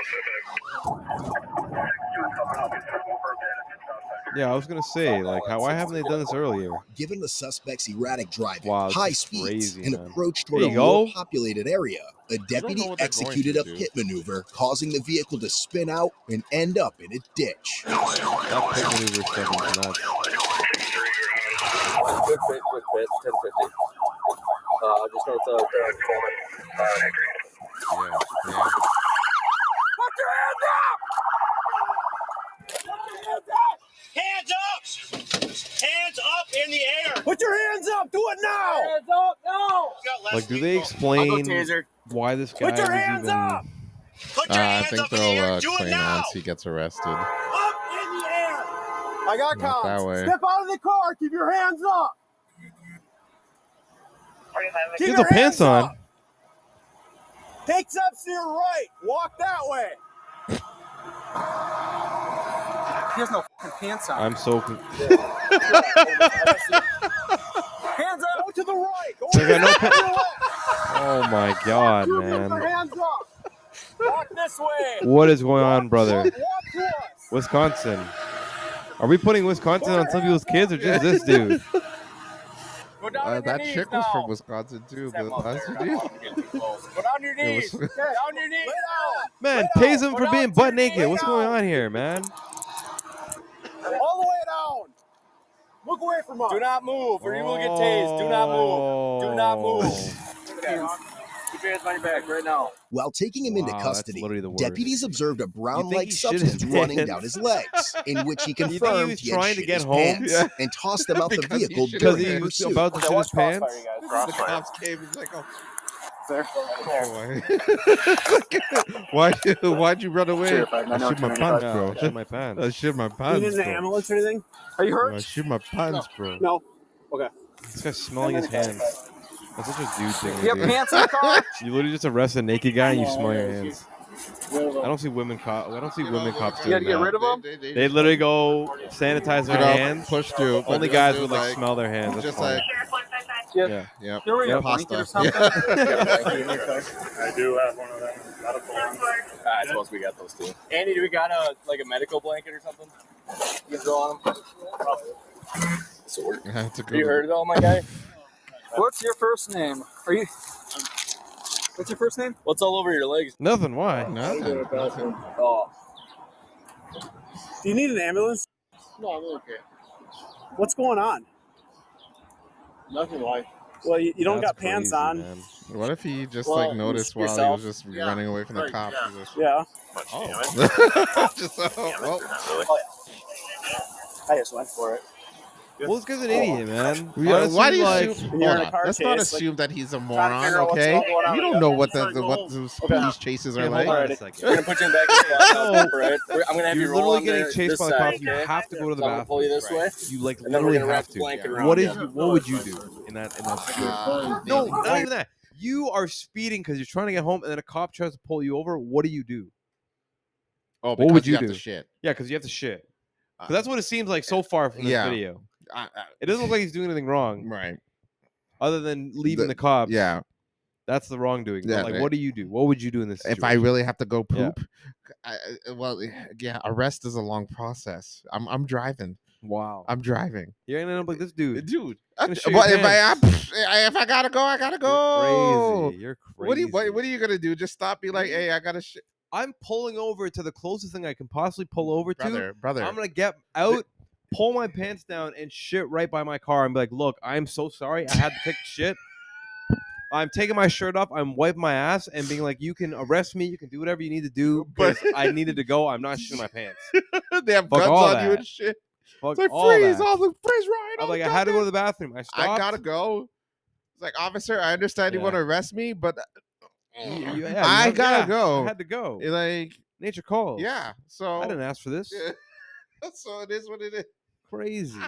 Yeah, I was gonna say, like, why haven't they done this earlier? Given the suspect's erratic driving, Wow, this high is speeds, crazy, and man. approach toward There a you more go. populated area, a deputy what they're executed going a to do. pit maneuver, causing the vehicle to spin out and end up in a ditch. That pit maneuver stuff is nuts. quick bit, 1050. Just north of Yeah. Hands up! Hands up in the air! Put your hands up! Do it now! Hands up now! Like, do they explain why this guy Put your was hands even? up! Put your I hands think up in the they'll air! Do it explain now! once he gets arrested. Up in the air! I got Not that cops. way. Step out of the car. Keep your hands up. Keep Get your the pants hands on. up. Take steps to your right. Walk that way. He has no fucking pants on. I'm so. Hands up. Go to the right. Go They got no to the left. Oh my god, Keep your man! hands up. Walk this way. What is going on, brother? Walk to us. Wisconsin. Are we putting Wisconsin on some people's kids or just this dude? Go down on your That knees chick now. was from Wisconsin too. That The mother last there. I video. don't want him getting too close. Go down your It knees. was- Down your knees. Man, Lay pays down. him Go for down being to butt your knees. naked. What's Lay going down. on here, man? All the way down. Look away from us. Do not move, or you will get tased. Do not move. Do not move. Okay. Keep your hands behind your back right now. While taking him into Wow, that's custody, literally the worst. deputies observed a You think brown-like he shit his substance running pants? down his legs, in which he think he confirmed was he had trying to shit get his home? pants Yeah. and tossed them out the Because he vehicle shit Because during he the was pursuit. about to Okay, shit watch his pants? Crossfire, you guys. The Crossfire. cops came. He's like, oh. There. Why'd you run away? Terrified. I shit my pants, bro. I shit my pants. I shit my You pants, need an bro. ambulance or anything? Are you I hurt? shit my pants, bro. No. Okay. This guy's smelling his hands. That's such a dude thing You to have do. pants in the car? You literally just arrest a naked guy and you smell your hands. I don't see women cops. I don't see women cops You had doing to get rid that. of them? They literally go sanitize their hands. push through. Only guys would like smell their hands. That's Just fine. like, Yeah. yep. You're wearing a Yep. blanket or Pasta. something? I do have one of them. Got a phone. I suppose we got those too. Andy, do we got a medical blanket or something? You can throw on them? I have to go. You heard it all, my guy? What's your first name? What's your first name? What's all over your legs? Nothing. Why? Nothing. Oh. Do you need an ambulance? No, I'm okay. What's going on? Nothing like. Well, you don't That's got pants crazy, on. man. What if he just Well, like noticed while he yourself. was just Yeah. running away from the Right, cops? yeah. He just- Yeah. Oh. Just, well, I just went for it. Well, this guy's an idiot, man. why do you like, assume? when you're Hold in a on. car Let's not chase, like, assume that he's a trying to moron. figure out what's Okay, going on. you don't know what Sorry, go what home. those Okay. police chases are Hey, like. hold on a We're second. gonna put you in back of the spot, right? I'm gonna have you You're roll literally on getting there, chased this by the side, cops. You okay? have to go to the So I'm gonna pull you bathroom. this way, You like and then we're literally gonna wrap have the to. blanket around What you. is? What would you do in that situation? No, not even that. You are speeding because you're trying to get home, and then a cop tries to pull you over. What do you do? Oh, What because would you have do? to shit. Yeah, because you have to shit. 'Cause that's what it seems like so far from this Yeah. video. I- It doesn't look like he's doing anything wrong, right. other than leaving The- the cops. Yeah. That's the wrongdoing. But, Yeah, like, they- what do you do? What would you do in this situation? If I really have to go Yeah. poop, well, yeah, arrest is a long process. I'm driving. Wow. I'm driving, You're gonna end up like this dude. dude. gonna shit But your if I gotta go, I gotta go. Crazy. You're crazy. What are you gonna do? Just stop? Be like, hey, I gotta shit, I'm pulling over to the closest thing I can possibly pull over to. brother. I'm gonna get out, pull my pants down, and shit right by my car and be like, "Look, I'm so sorry. I had to take shit. I'm taking my shirt off. I'm wiping my ass and being like, you can arrest me. You can do whatever you need to do. But I needed to go. I'm not shitting my pants. They have Fuck guns all on you that. and shit. Fuck It's like all freeze, that. all the freeze right. I'm like, I had to go to the bathroom. I stopped. I gotta go. It's like, officer, I understand you Yeah. want to arrest me, but I gotta go. I had to go. like, Nature calls. yeah. So I didn't ask for this. Yeah. So it is what it is. Crazy.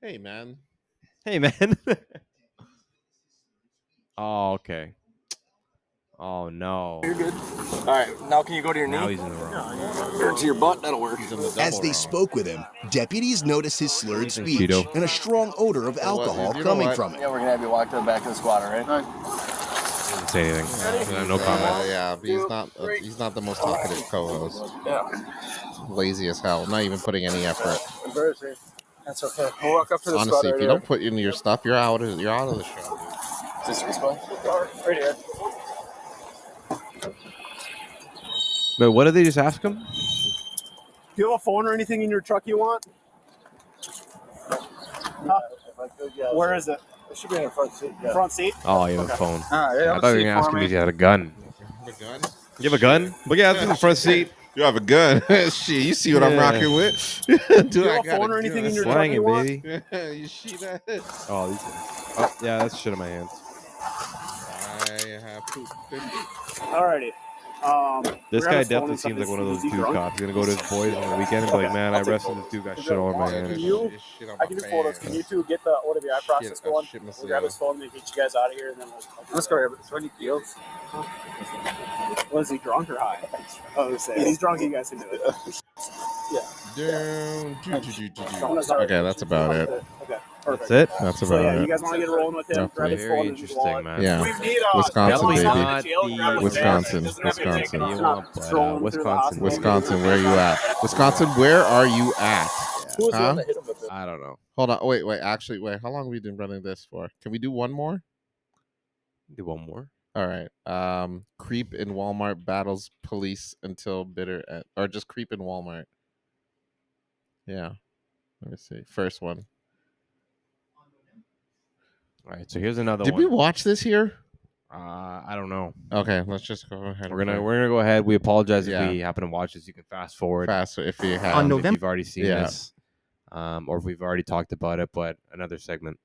Hey, man. Hey, man. Oh, okay. Oh, no. You're good. All right, now can you go to your Now knee? he's in the wrong. Or to your butt? That'll work. As they spoke with him, deputies noticed his slurred Anything, speech Cheeto? and a strong odor of alcohol you know coming what? from it. Yeah, we're gonna have you walk to the back of the squad, all right? Didn't say anything. No comment. Yeah, he's not the most talkative co-host. Yeah. Lazy as hell. Not even putting any effort. That's okay. We'll walk up to the squad Honestly, right if you here. don't put in your stuff, you're out of the show. Dude. Is this your squad? Right here. But what did they just ask him? Do you have a phone or anything in your truck you want? Huh? Where is it? It should be in the front seat. Yeah. Front seat? Oh, you have a phone. All right, I thought you were going to ask him if he had a gun. The gun? You have a gun? But yeah, it's in the front seat. You have a gun. Shit, you see what I'm Yeah. rocking with? Dude, Do you I have a got phone or anything in your truck Slanging, you want? baby. You see that? Oh, these Oh, yeah, that's shit in my hands. I have poop. Alrighty. This we're guy on his phone definitely and stuff. seems like one of Is those he dude drunk? cops. He's going to go to his boys on the weekend and be like, Okay, man, I'll I take arrested photos. this dude, got shit all over my Can hands. you- I can do photos. Can you two get the OWI process going? We'll grab his phone and get you guys out of here, and then Let's go here. It's Wendy Fields. Was he drunk or high? Oh, say if he's drunk. You guys can do it. Okay, that's about it. Okay. That's it. That's So about yeah, it. you guys want to get rolling with him? Roughly. Grab his Very phone and just walk. interesting, man. Yeah. We need Wisconsin, Definitely baby. not the Wisconsin, Northwest Wisconsin. that you want, but, Wisconsin. Wisconsin, where are you at? Wisconsin, where are you at? Who was the Huh? one that hit him with it? I don't know. Hold on. Wait. Actually, wait. How long have we been running this for? Can we do one more? Do one more. All right. Creep in Walmart battles police until bitter end, or just creep in Walmart. Yeah. Let me see. First one. All right. So here's another Did one. we watch this here? I don't know. Okay, let's just go ahead. We're gonna go ahead. We apologize Yeah. if we happen to watch this. You can fast forward. fast if you have. If you've already seen Yeah. this, or if we've already talked about it, but another segment.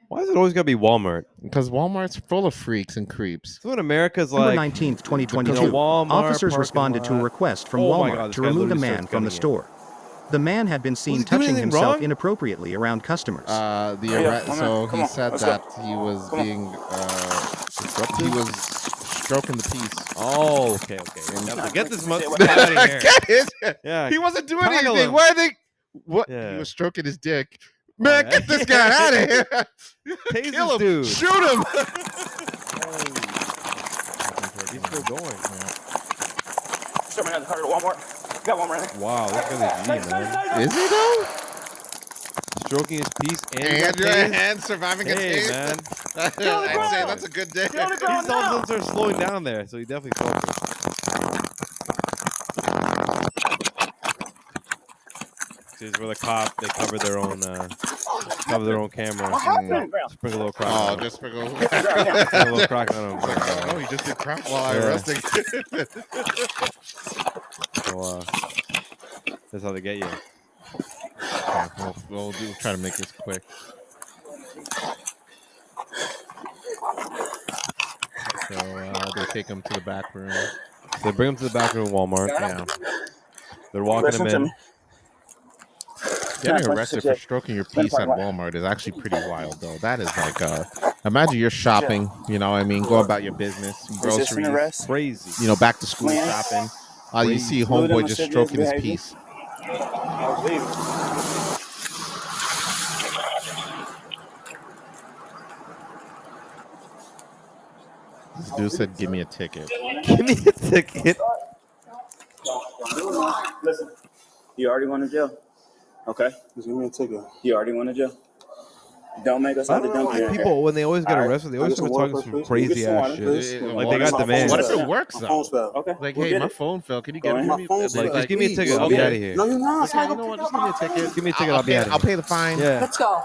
Why is it always gotta be Walmart? Because Walmart's full of freaks and creeps. So in America's November like 19th, 2022, Walmart officers parking responded to a lot. request from Oh my Walmart God, this to guy remove a literally man starts from the gunning it. store. The man had been seen he doing touching anything himself wrong? inappropriately around customers. So he said let's go. that he was being he was stroking the piece. Oh, okay. Get this Say what out of here. Get it? Yeah. He wasn't doing Tackle anything. him. Why are they? What? Yeah. He was stroking his dick. Man, yeah. get this guy out of here! Tase Kill this him! dude. Shoot him! He's still going. Someone has a card at Walmart. Got Walmart. There. Wow, this guy's a G, man. Is he though? Stroking his piece and And your tased? hand surviving a Hey, tase? man. I'd say that's a good day. Get on the These ground now. dolphins are slowing down there, so he definitely felt it. This is where the cop they cover their own camera. Sprinkle a little crack. Oh, on him. just sprinkle. Sprinkle a little crack on him. Oh, he just did crack while I Yeah. arresting. So, that's how they get you. Okay, we'll try to make this quick. So they take him to the back room. So they bring him to the back room of Walmart. Yeah. They're walking Listen to him in. me. Getting arrested for stroking your piece at Walmart is actually pretty wild, though. That is like, imagine you're shopping, you know what I mean, go about your business, Resisting groceries, arrest. Crazy. you know, back to school Plan. shopping. You Crazy. see Fluid homeboy and just lascivious stroking his behavior. piece. This dude said, "Give me a ticket." Give me a ticket. Listen, you already went to jail. Okay? Just give me a ticket. You already went to jail. Don't make us I have to don't know dump you why in here. people, when they always get All right. arrested, they always Can I start get talking some some water, crazy please? ass Get some shit. water, Like What they if got my demands. What if it works My though? phone's fell. Okay. Like, we'll hey, get my it. phone fell. Can you Go get it ahead. for My me? phone's Like, fell. just give me a ticket. I'll be out of here. No, you're not. Okay, you know what? Just give me a ticket. Give me a ticket. I'll be out of I'll here. pay the fine. Yeah. Let's go.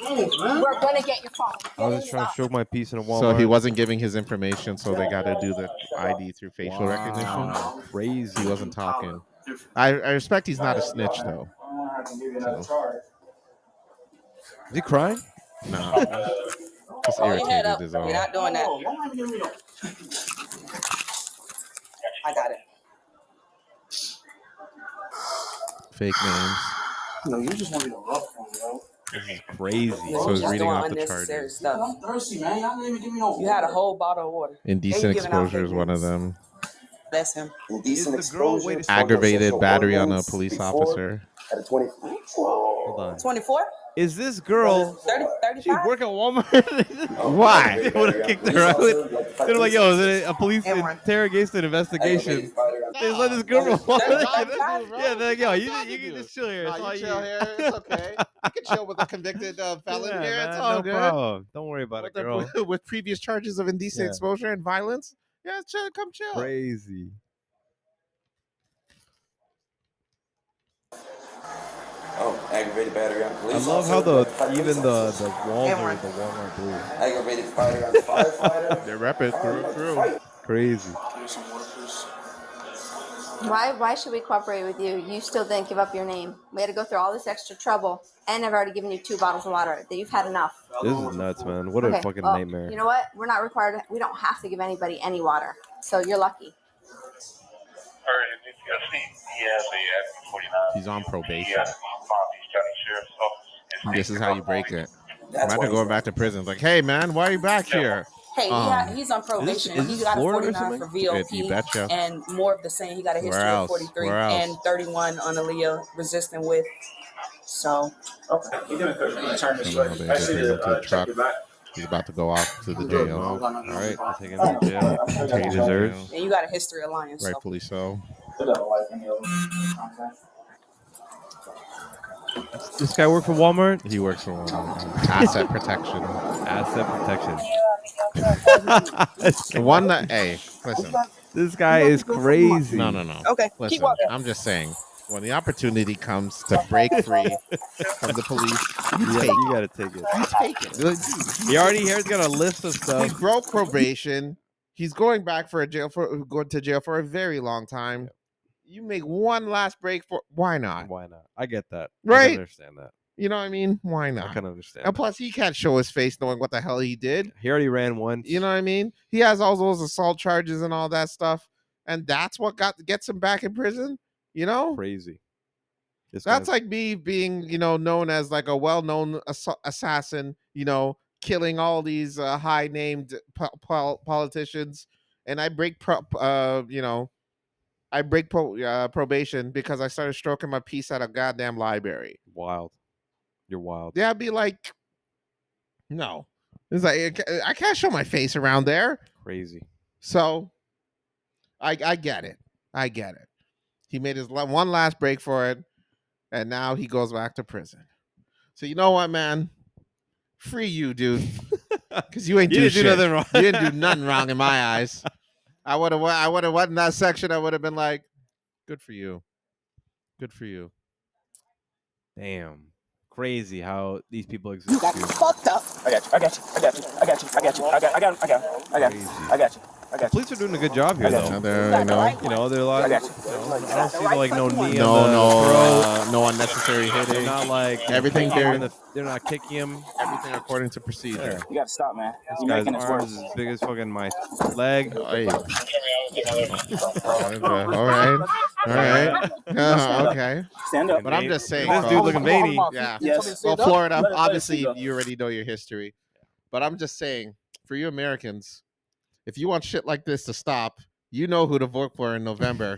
We're gonna get your phone. I was just trying to stroke my piece in a Walmart. So he wasn't giving his information, so they got to do the ID through facial recognition. Wow, crazy. He wasn't talking. I respect he's not a snitch though. Is he crying? No, just Hold your head irritated up. is We're all. not doing that. I got it. Fake names. No, you just want me to rough one, bro. This is crazy. So he's Just reading doing off the unnecessary charges. stuff. I'm thirsty, man. Y'all didn't even give me no You had a whole bottle of water. Indecent They giving out exposure is one of them. Bless him. Indecent Is the girl exposure. waiting- Aggravated battery on a ordinance police before officer. At a 20. Hold on. 24? Is this girl? 30, She 35? work at Walmart? Why? They would have kicked her out. They're like, yo, is it a police Everyone. interrogation investigation? They just let this girl roll. Yeah, they're like, yo, you can just chill here. It's all you. It's okay. You can chill with a convicted felon Yeah, here. man, It's all no good. problem. Don't worry about it, With, girl. with previous charges of indecent Yeah. exposure and violence. Yeah, chill. Come chill. Crazy. Oh, aggravated battery on I police love how officer. the even the walls are Everyone. the Walmart blue. Aggravated battery on firefighter. They rep it through and through. Crazy. Why should we cooperate with you? You still didn't give up your name. We had to go through all this extra trouble, and I've already given you 2 bottles of water. That you've had enough. This is nuts, man. What a Okay, fucking well, nightmare. You know what? We're not required. We don't have to give anybody any water. So you're lucky. He's on probation. This is how you break it. Imagine going back to prison. It's like, hey, man, why are you back here? Hey, he's on probation. is He this got a Florida or 49 for something? VOP You betcha. and more of the same. He got a Where history else? of 43 Where else? and 31 on Aaliyah resisting with. So, Okay. You're doing good. I'm gonna turn this Somehow way. they I bring see him to the check truck. your back. He's about to go off to the Oh, jail. all right, I'll take him to jail. Take him to Deserves. jail. and you got a history of lying. So. Rightfully so. This guy work for Walmart? He works for asset protection. Asset protection. One that, hey, listen. This guy is crazy. No. Okay, Listen, keep walking. I'm just saying, when the opportunity comes to break free from the police, You gotta take it. You take it. He already here's got a list of He stuff. broke probation. He's going back going to jail for a very long time. You make one last break for why not? Why not? I get that. I Right? can understand that. You know what I mean? Why I not? can understand. And plus, he can't show his face knowing what the hell he did. He already ran once. You know what I mean? He has all those assault charges and all that stuff, and that's what gets him back in prison. You know, Crazy. that's like me being, known as like a well-known assassin. Killing all these high-named politicians, and I break probation because I started stroking my piece at a goddamn library. Wild. You're wild. Yeah, I'd be like, no. It's like I can't show my face around there. Crazy. So, I get it. I get it. He made his one last break for it, and now he goes back to prison. So you know what, man? Free you, dude. Because you ain't You do didn't do shit. nothing wrong. You didn't do nothing wrong in my eyes. I would have went in that section. I would have been like, good for you. Good for you. Damn. Crazy how these people exist. You got dude. fucked up. I got you. I got you. I got you. I got you. I got you. I got you. I got you. I got you. I got you. I got you. Police are doing a good job here, though. They're, They're like, I got you. I don't see like no knee on the no unnecessary throat. They're hitting. not like Everything kicking there. him they're not kicking him. Everything according to procedure. You gotta stop, man. This You're guy's making this arms worse. is as big as fucking my leg. Hey. All right. Okay. Stand up. But I'm just saying, This dude looking veiny. Yeah. Yes. Well, Florida, Let it obviously, sit up. you already know your history. But I'm just saying, for you Americans, if you want shit like this to stop, you know who to vote for in November.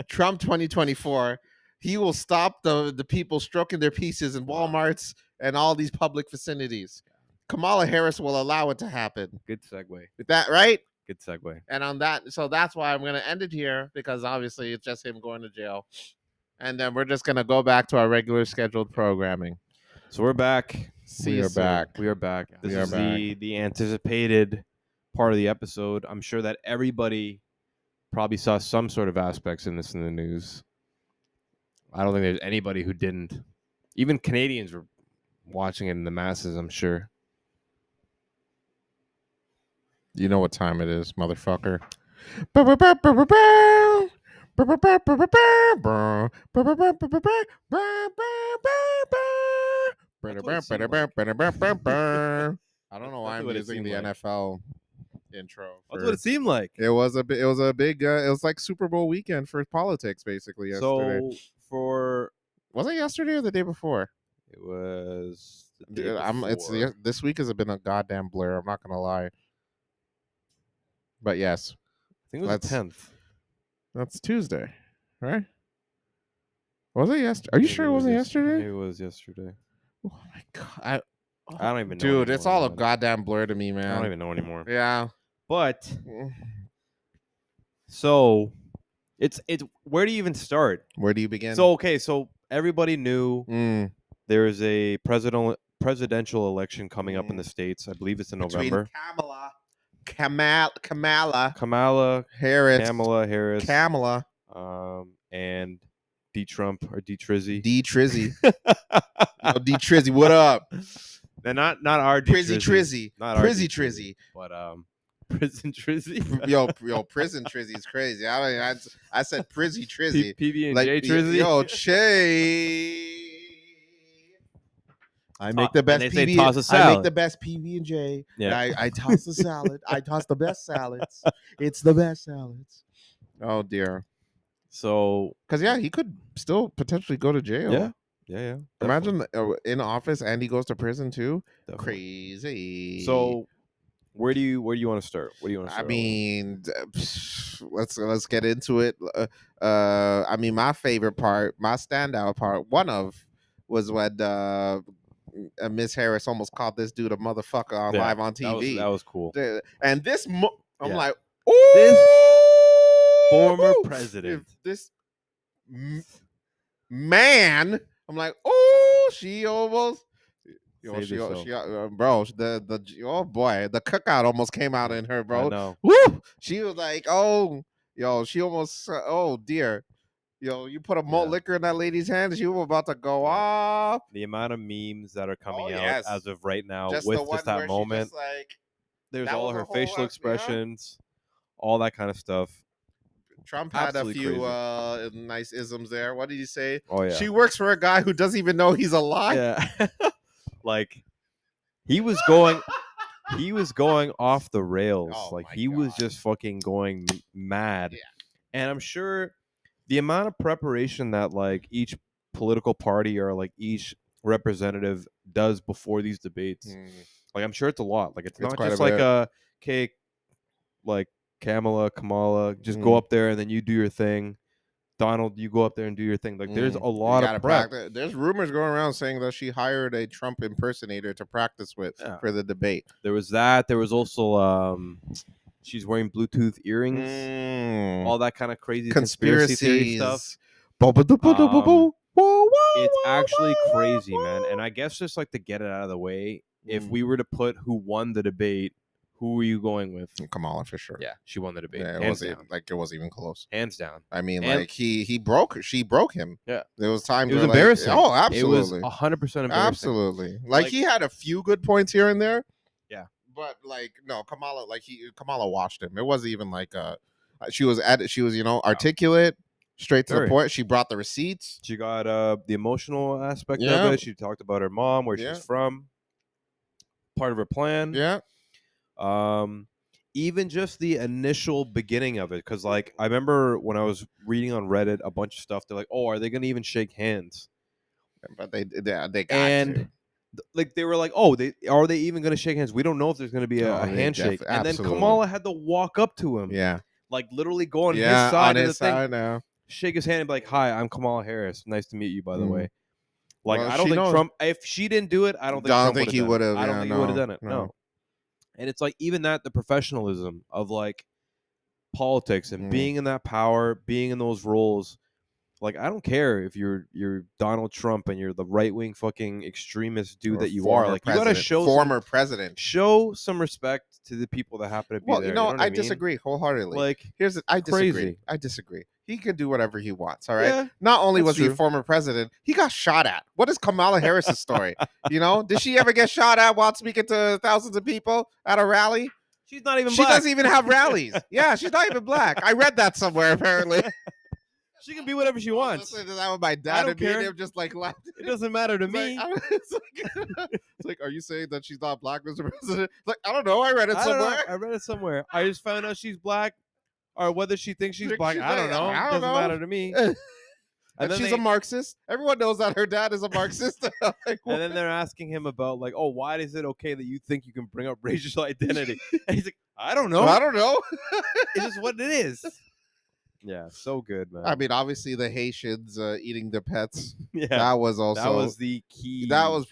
Trump 2024. He will stop the people stroking their pieces in Walmarts and all these public vicinities. Kamala Harris will allow it to happen. Good segue. Is that right? Good segue. And on that, so that's why I'm going to end it here, because obviously it's just him going to jail. And then we're just going to go back to our regular scheduled programming. So we're back. We are back. We are back. This We are is the anticipated part of the episode. I'm sure that everybody probably saw some sort of aspects in this in the news. I don't think there's anybody who didn't. Even Canadians were watching it in the masses, I'm sure. You know what time it is, motherfucker. I don't know why I'm using the NFL intro. That's what it seemed like. It was a big. It was like Super Bowl weekend for politics, basically. Yesterday. So Was it yesterday or the day before? it was the Dude, day before. this week has been a goddamn blur. I'm not gonna lie. But yes, I think it was the 10th. that's Tuesday, right? Was it yesterday? Are you sure it wasn't yesterday? Maybe it was yesterday. Oh my god! I don't even know. Dude, it's anymore, all a man. goddamn blur to me, I man. don't even know anymore. Yeah. But so it's where do you even start? Where do you begin? So okay, so everybody knew there is a presidential election coming up in the States. I believe it's in November. Kamala Harris, and D Trump or D Trizzy. D Trizzy. Yo, D Trizzy, what up? They're not our D Trizzy. Not our Prizzy D Trizzy. But Prison Trizzy. yo, Prison Trizzy is crazy. I said Prizzy Trizzy. PB and J Trizzy. Yo, Che. I make the best and they say PB. toss a I salad. make the best PB and J. Yeah. I toss the salad. I toss the best salads. It's the best salads. Oh dear. So, because he could still potentially go to jail. Yeah. Imagine in office and he goes to prison too. Definitely. Crazy. So, Where do you want to start? What do you want to I start? mean, let's get into it. I mean, my favorite part, my standout part, was when Miss Harris almost called this dude a motherfucker on live on TV. That was cool. And this, I'm Yeah. like, This former ooh, president. if this man, I'm like, oh, she almost. Yo, Save yourself. bro, the oh boy, the cookout almost came out in her, bro. I know. Woo! She was like, oh, yo, she almost, oh dear, yo, you put a malt liquor in that lady's hand, she was about to go off. The amount of memes that are coming out yes. as of right now Just with the one just that where she moment. just, like, there's that all was a her whole facial expressions, all that kind of stuff. Trump had Absolutely a few nice isms there. What did you say? Oh yeah. She works for a guy who doesn't even know he's alive. Yeah. Like he was going off the rails. Oh, like my he was God. just fucking going mad. Yeah. And I'm sure the amount of preparation that like each political party or like each representative does before these debates, like I'm sure it's a lot. Like it's not quite just a like bit. okay, like Kamala, just go up there and then you do your thing. Donald, you go up there and do your thing. Like there's a lot of prep. There's rumors going around saying that she hired a Trump impersonator to practice with for the debate. There was that. There was also she's wearing Bluetooth earrings. All that kind of crazy conspiracy theory stuff. It's actually crazy, man. And I guess just like to get it out of the way, if we were to put who won the debate, who were you going with? Kamala for sure. Yeah, she won the debate. Yeah, it wasn't even close. Hands down. I mean, And- like she broke him. Yeah, there was times it was where, embarrassing. Like, oh, absolutely, it was 100% embarrassing. Absolutely. Like he had a few good points here and there. Yeah, but like no, Kamala watched him. It wasn't even like she was articulate, straight to the point. She brought the receipts. She got the emotional aspect of it. She talked about her mom, where she's from, part of her plan. Yeah. Even just the initial beginning of it, because like I remember when I was reading on Reddit a bunch of stuff, they're like, oh, are they gonna even shake hands? But they got and like they were like, oh, are they even gonna shake hands? We don't know if there's gonna be a handshake. And then Kamala had to walk up to him, like literally go on his side of the thing, now. Shake his hand and be like, hi, I'm Kamala Harris, nice to meet you, by the way. Like, Well, I don't she think knows. Trump, if she didn't do it, I don't think he would have. I don't think he would have done it. No. No. And it's like even that, the professionalism of like politics and being in that power, being in those roles. Like, I don't care if you're Donald Trump and you're the right wing fucking extremist dude Or that you are. Like, you gotta show president. Show some respect to the people that happen to be there. You know what I mean? disagree wholeheartedly. Like, I disagree. crazy. I disagree. He can do whatever he wants. All right. Yeah, Not only was that's he a true. former president, he got shot at. What is Kamala Harris's story? Did she ever get shot at while speaking to thousands of people at a rally? She's not even She black. doesn't even have rallies. Yeah, she's not even black. I read that somewhere apparently. She can be whatever she wants. Listen to that with my I dad don't and me and care. him just like laughed. It doesn't matter to me. It's like, are you saying that she's not black, Mr. President? It's like, I don't know. I read it I don't know. somewhere. I read it somewhere. I just found out she's black, or whether she thinks she's black. I don't know. I don't Doesn't know. matter to me. And then she's they- a Marxist. Everyone knows that her dad is a Marxist. Like, And then they're asking him about like, oh, why is it okay that you think you can bring up racial identity? And he's like, I don't know. I don't know. It's just what it is. Yeah, so good, man. I mean, obviously the Haitians eating their pets. Yeah, that was also that was the key. That was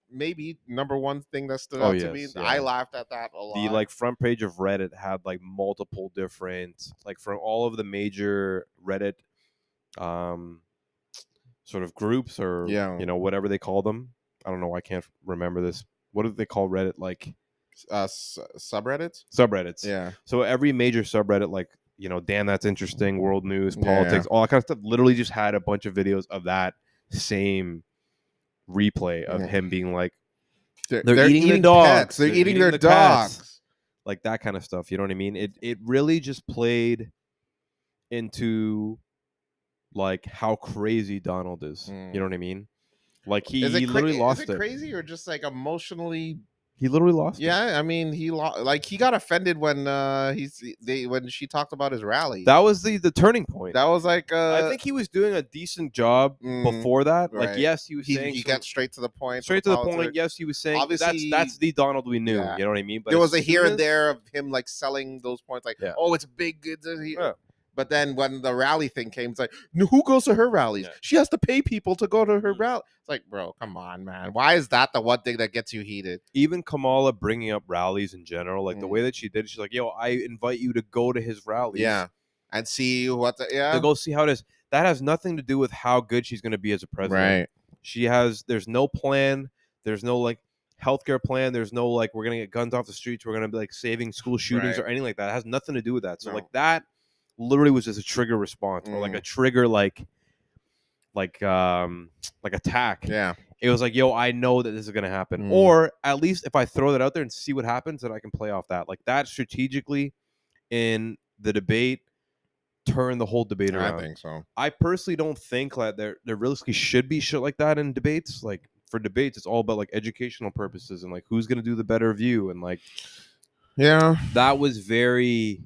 maybe number one thing that stood out to me. yes, yeah. I laughed at that a lot. The like front page of Reddit had like multiple different, like from all of the major Reddit sort of groups or whatever they call them. I don't know. I can't remember this. What do they call Reddit? Like subreddits. Subreddits. Yeah. So every major subreddit, like damn, that's interesting. World news, Yeah. politics, all that kind of stuff. Literally just had a bunch of videos of that same replay of him being like, they're eating the dogs. pets. They're eating their the dogs. pets. Like that kind of stuff. You know what I mean? It really just played into like how crazy Donald is. You know what I mean? Like he literally lost Is it crazy or just like emotionally He literally lost. Yeah, I mean, he got offended when when she talked about his rally. That was the turning point. That was like I think he was doing a decent job before that. Like, right. yes, he was saying he got straight to the point. Straight to the point. Yes, he was saying Obviously, that's the Donald we knew. yeah. You know what I mean? But there was a here and there of him like selling those points, like, Yeah. oh, it's big. But then when the rally thing came, it's like, who goes to her rallies? Yeah. She has to pay people to go to her rally. It's like, bro, come on, man. Why is that the one thing that gets you heated? Even Kamala bringing up rallies in general, like the way that she did it, she's like, yo, I invite you to go to his rallies. Yeah. And see what To go see how it is. That has nothing to do with how good she's going to be as a president. Right. There's no plan. There's no like healthcare plan. There's no like, we're going to get guns off the streets. We're going to be like saving school shootings or anything like that. It has nothing to do with that. So like that literally was just a trigger response or like a trigger like attack. Yeah. It was like, yo, I know that this is gonna happen. Or at least if I throw that out there and see what happens, then I can play off that. Like that strategically in the debate turn the whole debate around. I think so. I personally don't think that there realistically should be shit like that in debates. Like for debates, it's all about like educational purposes and like who's gonna do the better view and like that was very.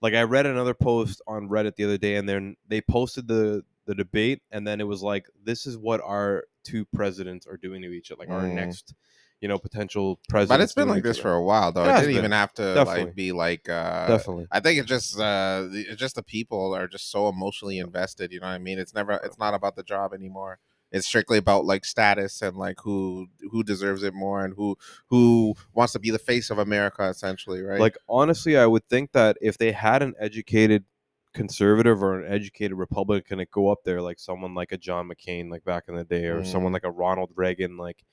Like I read another post on Reddit the other day, and then they posted the debate, and then it was like, "This is what our two presidents are doing to each other, like our next, potential president." But it's been like this for a while, though. It didn't even have to like be like. Definitely. I think it's just the people are just so emotionally invested. You know what I mean? It's not about the job anymore. It's strictly about like status and like who deserves it more and who wants to be the face of America, essentially, right? Like honestly, I would think that if they had an educated conservative or an educated Republican to go up there, like someone like a John McCain, like back in the day, or someone like a Ronald Reagan, like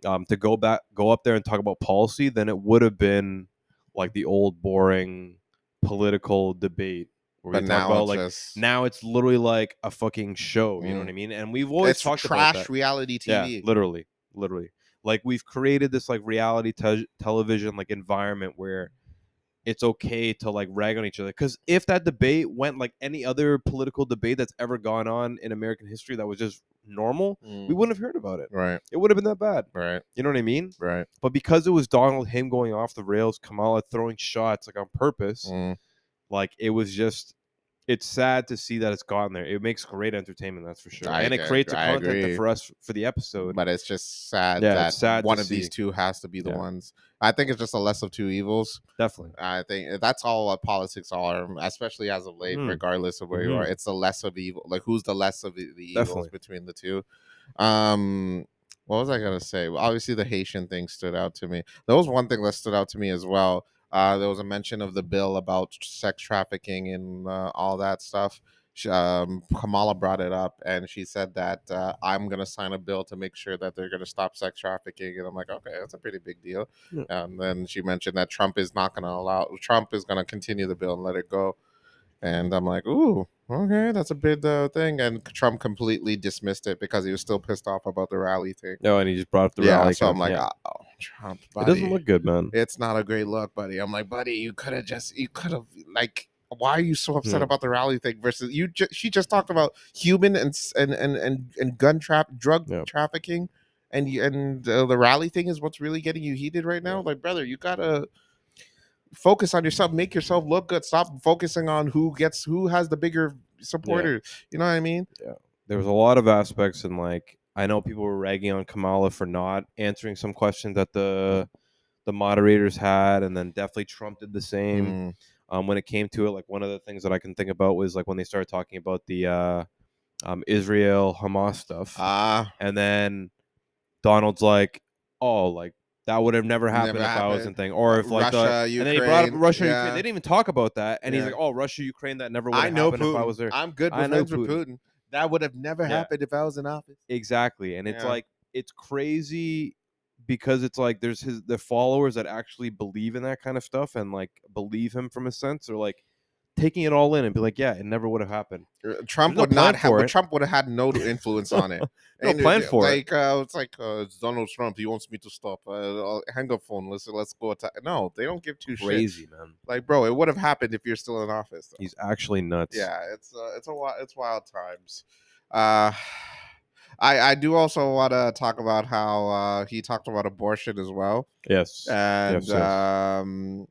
to go up there and talk about policy, then it would have been like the old boring political debate. But now it's literally like a fucking show. You know what I mean? And we've always talked about that. Reality TV. Yeah, literally. Like we've created this like reality television like environment where it's okay to like rag on each other. Because if that debate went like any other political debate that's ever gone on in American history that was just normal, we wouldn't have heard about it. Right. It would have been that bad. Right. You know what I mean? Right. But because it was Donald, him going off the rails, Kamala throwing shots like on purpose, like it was just. It's sad to see that it's gotten there. It makes great entertainment, that's for sure. And it creates a content for us for the episode. But it's just sad that one of these two has to be the ones. I think it's just a less of two evils. Definitely. I think that's all what politics are, especially as of late, regardless of where you are. It's the less of evil. Like, who's the less of the evils between the two? What was I going to say? Well, obviously, the Haitian thing stood out to me. There was one thing that stood out to me as well. There was a mention of the bill about sex trafficking and all that stuff. Kamala brought it up, and she said that I'm going to sign a bill to make sure that they're going to stop sex trafficking. And I'm like, okay, that's a pretty big deal. Yeah. And then she mentioned that Trump is going to continue the bill and let it go. And I'm like, ooh, okay, that's a big thing. And Trump completely dismissed it because he was still pissed off about the rally thing. No, and he just brought up the rally. So I'm like, oh, Trump, buddy. It doesn't look good, man. It's not a great look, buddy. I'm like, buddy, you could have like, why are you so upset about the rally thing versus she just talked about human and drug trafficking, and the rally thing is what's really getting you heated right now. Like, brother, you gotta focus on yourself, make yourself look good. Stop focusing on who has the bigger supporters. You know what I mean? Yeah. There was a lot of aspects, and like I know people were ragging on Kamala for not answering some questions that the moderators had, and then definitely Trump did the same. When it came to it, like one of the things that I can think about was like when they started talking about the Israel Hamas stuff, and then Donald's like, oh, like that would have never happened if I was in thing, or if like Russia, and then he brought up Russia, yeah. Ukraine. They didn't even talk about that, and he's like, oh, Russia, Ukraine, that never would have happened if I was there. I'm good with friends with Putin. That would have never happened if I was in office. Exactly, and it's like it's crazy. Because it's like there's the followers that actually believe in that kind of stuff and like believe him from a sense, or like taking it all in and be like, yeah, it never would have happened. Trump would not have. Trump would have had no influence on it. No plan for it. It's like it's Donald Trump. He wants me to stop. Hang up phone. Let's go attack. No, they don't give two shits. Crazy, man. Like, bro, it would have happened if you're still in office. Though. He's actually nuts. Yeah, it's wild times. I do also want to talk about how he talked about abortion as well. Yes. And Yes.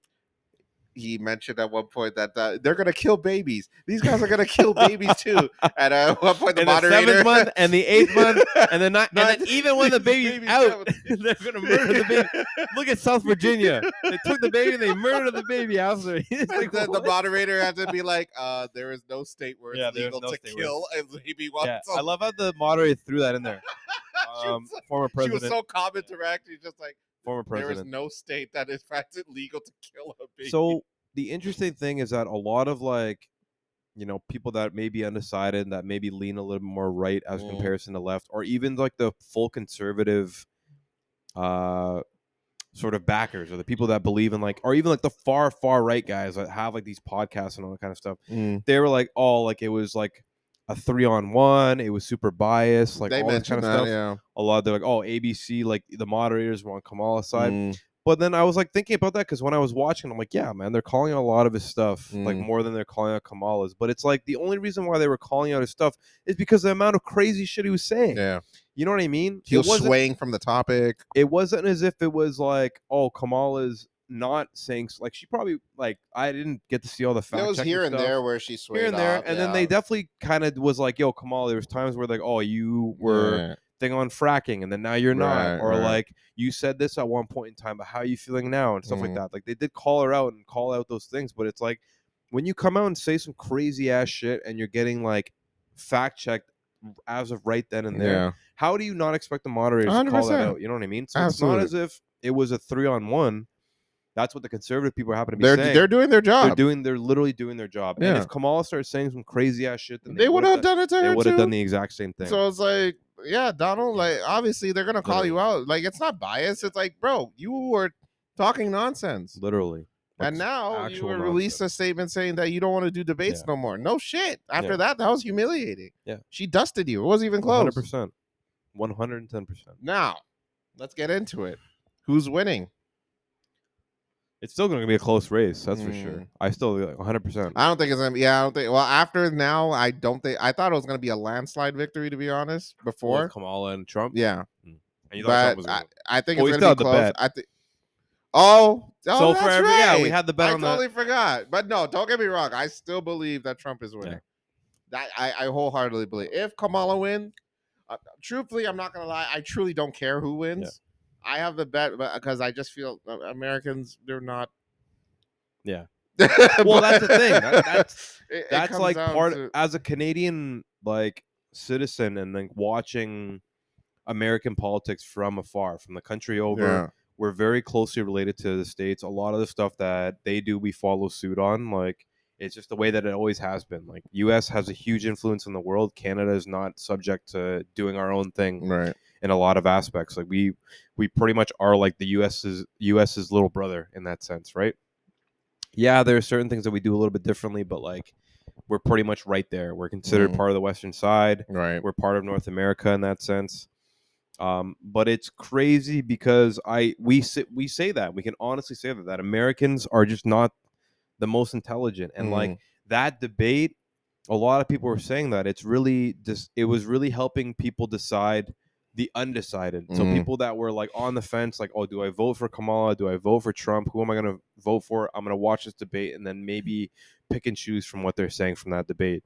he mentioned at one point that they're gonna kill babies. These guys are gonna kill babies too. And at one point, the in moderator, the 7th month and the 8th month, and then No, and then even when the baby's out, they're gonna murder the baby. Look at South Virginia. They took the baby and they murdered the baby after. It's like, the what? moderator had to be like, there is no state where it's Yeah, there's legal no to state where kill a baby once. Yeah, I love how the moderator threw that in there. Former She president. was so calm and direct. She's just like, Former there is president. no state that is fact illegal to kill a baby. So the interesting thing is that a lot of people that may be undecided, that maybe lean a little bit more right as comparison to left, or even like the full conservative sort of backers, or the people that believe in or even like the far right guys that have like these podcasts and all that kind of stuff. They were like, oh, like it was like a 3-on-1. It was super biased, like They all this kind of mentioned that, stuff. yeah. A lot, they're like, oh, ABC, like the moderators were on Kamala's side. But then I was like thinking about that because when I was watching, I'm like, yeah, man, they're calling out a lot of his stuff, like more than they're calling out Kamala's. But it's like the only reason why they were calling out his stuff is because of the amount of crazy shit he was saying. Yeah. You know what I mean? He was swaying from the topic. It wasn't as if it was like, oh, Kamala's not saying, like, she probably, like, I didn't get to see all the fact There was here and there where she swayed here and there, off, and then they definitely kind of was like, yo, Kamala, there was times where like, oh, you were thing on fracking and then now you're not, or like you said this at one point in time, but how are you feeling now and stuff like that. Like they did call her out and call out those things, but it's like when you come out and say some crazy ass shit and you're getting like fact checked as of right then and there, how do you not expect the moderators to call that 100%. out? You know what I mean? So Absolutely. it's not as if it was a 3-on-1. That's what the conservative people happen to be saying. They're doing their job. They're literally doing their job. And if Kamala starts saying some crazy ass shit, then they would have done it to her. They would have too. done the exact same thing. So it's like, yeah, Donald, like obviously they're gonna call you out. Like it's not biased. It's like, bro, you were talking nonsense. Literally. And now you released a statement saying that you don't want to do debates no more. No shit. After that was humiliating. Yeah. She dusted you. It wasn't even close. 100%. 110%. Now, let's get into it. Who's winning? It's still going to be a close race, that's for sure. I still 100%. I don't think it's gonna be. Yeah, I don't think. Well, after now, I don't think. I thought it was gonna be a landslide victory, to be honest. Before with Kamala and Trump, yeah. And you thought Trump was but gonna... I think well, it's gonna be close. Bet. I think. Oh, so that's for every, right. yeah, we had the bet on that. I totally forgot. But no, don't get me wrong. I still believe that Trump is winning. That I wholeheartedly believe. If Kamala wins, truthfully, I'm not gonna lie. I truly don't care who wins. I have the bet because I just feel Americans, they're not. Yeah. Well, that's the thing. That's comes like down to... as a Canadian like citizen and like watching American politics from afar, from the country over. Yeah. We're very closely related to the States. A lot of the stuff that they do, we follow suit on. Like it's just the way that it always has been. Like U.S. has a huge influence in the world. Canada is not subject to doing our own thing, right? In a lot of aspects, like we pretty much are like the U.S.'s little brother in that sense, right? Yeah, there are certain things that we do a little bit differently, but like we're pretty much right there. We're considered part of the Western side. Right. We're part of North America in that sense. But it's crazy because we say that we can honestly say that Americans are just not the most intelligent, and like that debate, a lot of people were saying that it was really helping people decide the undecided. So people that were like on the fence, like, oh, do I vote for Kamala? Do I vote for Trump? Who am I going to vote for? I'm going to watch this debate and then maybe pick and choose from what they're saying from that debate.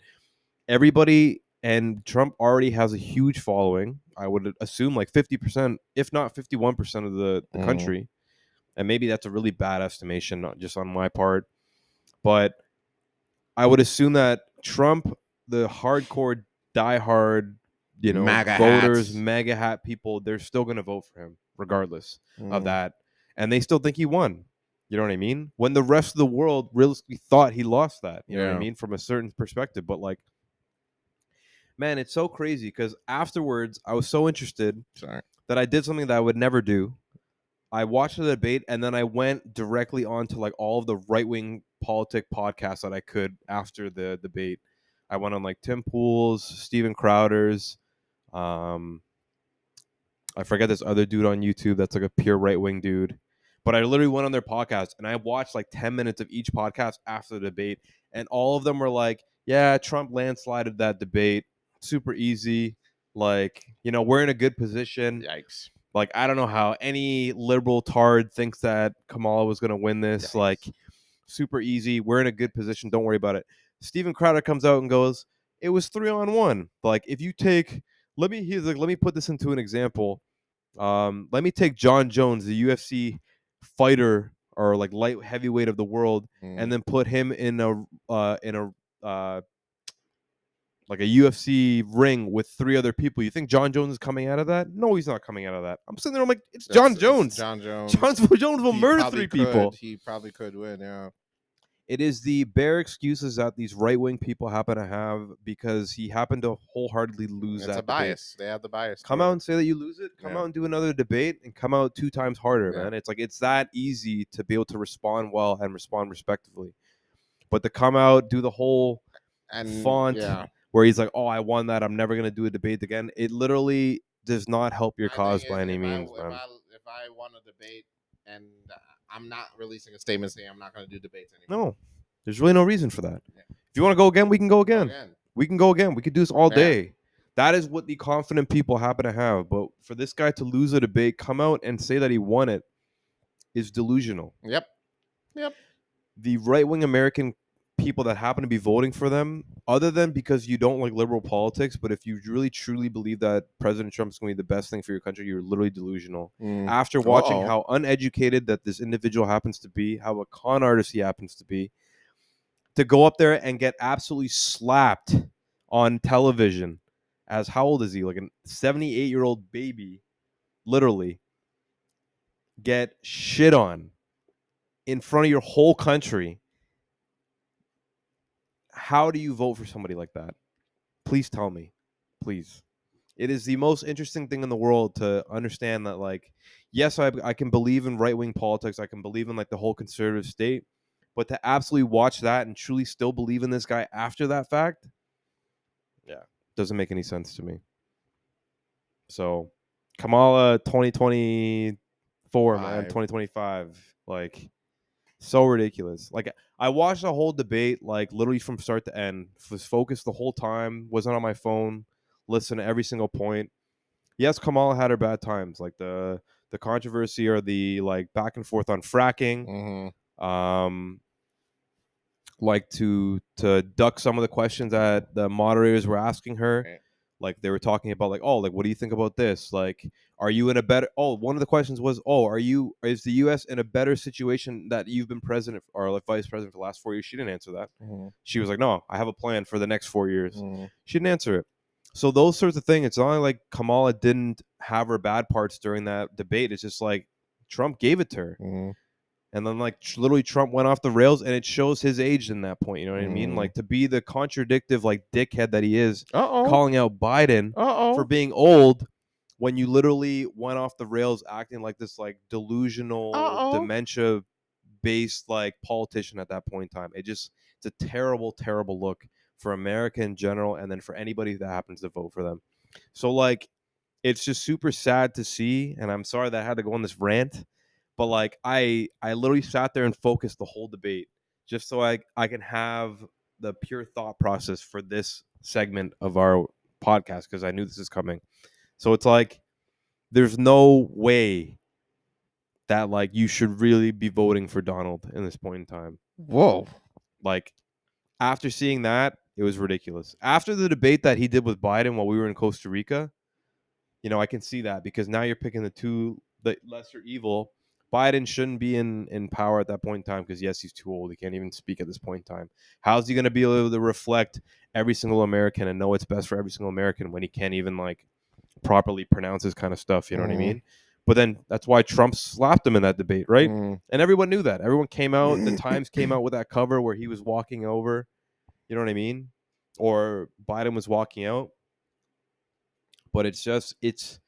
Everybody, and Trump already has a huge following. I would assume like 50%, if not 51% of the country. And maybe that's a really bad estimation, not just on my part. But I would assume that Trump, the hardcore, diehard, MAGA voters, hats. MAGA hat people, they're still going to vote for him regardless of that. And they still think he won. You know what I mean? When the rest of the world really thought he lost that. You know what I mean? From a certain perspective. But like, man, it's so crazy because afterwards I was so interested that I did something that I would never do. I watched the debate and then I went directly onto like all of the right-wing politic podcasts that I could after the debate. I went on like Tim Pool's, Steven Crowder's, I forget this other dude on YouTube that's like a pure right-wing dude. But I literally went on their podcast and I watched like 10 minutes of each podcast after the debate. And all of them were like, yeah, Trump landslided that debate. Super easy. Like, you know, we're in a good position. Yikes. Like, I don't know how any liberal tard thinks that Kamala was going to win this. Yikes. Like, super easy. We're in a good position. Don't worry about it. Steven Crowder comes out and goes, it was 3-on-1. Like, if you take, let me put this into an example. Let me take John Jones, the UFC fighter or like light heavyweight of the world, and then put him in a like a UFC ring with 3 other people. You think John Jones is coming out of that? No, he's not coming out of that. I'm sitting there, I'm like, it's John Jones. John Jones. Jones will murder 3 people. He probably could win, yeah. It is the bare excuses that these right-wing people happen to have because he happened to wholeheartedly lose that It's a bias. They have the bias. Come out and say that you lose it. Come out and do another debate and come out 2 times harder, man. It's like it's that easy to be able to respond well and respond respectively. But to come out, do the whole font where he's like, "Oh, I won that. I'm never gonna do a debate again." It literally does not help your cause by any means, man. If I won a debate and I'm not releasing a statement saying I'm not going to do debates anymore. No, there's really no reason for that. If you want to go again, we can go again. We can go again. We could do this all day. That is what the confident people happen to have. But for this guy to lose a debate, come out and say that he won it is delusional. Yep. The right-wing American people that happen to be voting for them, other than because you don't like liberal politics, but if you really truly believe that President Trump is going to be the best thing for your country, you're literally delusional. After watching how uneducated that this individual happens to be, how a con artist he happens to be, to go up there and get absolutely slapped on television as, how old is he? Like a 78-year-old baby, literally, get shit on in front of your whole country. How do you vote for somebody like that? Please tell me. Please. It is the most interesting thing in the world to understand that, like, yes, I can believe in right-wing politics. I can believe in, like, the whole conservative state. But to absolutely watch that and truly still believe in this guy after that fact, doesn't make any sense to me. So, Kamala 2024, man, 2025. Like, so ridiculous. Like, I watched the whole debate, like, literally from start to end. Was focused the whole time. Wasn't on my phone. Listened to every single point. Yes, Kamala had her bad times, like the controversy or the, like, back and forth on fracking. Like to duck some of the questions that the moderators were asking her. Like, they were talking about, like, oh, like, what do you think about this? Like, are you in a better... Oh, one of the questions was, oh, is the U.S. in a better situation that you've been president or like vice president for the last 4 years? She didn't answer that. She was like, no, I have a plan for the next 4 years. She didn't answer it. So those sorts of things, it's not like Kamala didn't have her bad parts during that debate. It's just like Trump gave it to her. And then, like, literally Trump went off the rails, and it shows his age in that point. You know what I mean? Like, to be the contradictive, like, dickhead that he is, calling out Biden for being old when you literally went off the rails acting like this, like, delusional, dementia-based, like, politician at that point in time. It's a terrible, terrible look for America in general, and then for anybody that happens to vote for them. So, like, it's just super sad to see, and I'm sorry that I had to go on this rant. But, like, I literally sat there and focused the whole debate just so I can have the pure thought process for this segment of our podcast because I knew this is coming. So it's like there's no way that, like, you should really be voting for Donald in this point in time. Whoa. Like, after seeing that, it was ridiculous. After the debate that he did with Biden while we were in Costa Rica, you know, I can see that because now you're picking the lesser evil. Biden shouldn't be in power at that point in time because, yes, he's too old. He can't even speak at this point in time. How's he going to be able to reflect every single American and know what's best for every single American when he can't even, like, properly pronounce this kind of stuff? You know what I mean? But then that's why Trump slapped him in that debate, right? And everyone knew that. Everyone came out. The Times came out with that cover where he was walking over. You know what I mean? Or Biden was walking out. But it's just, it's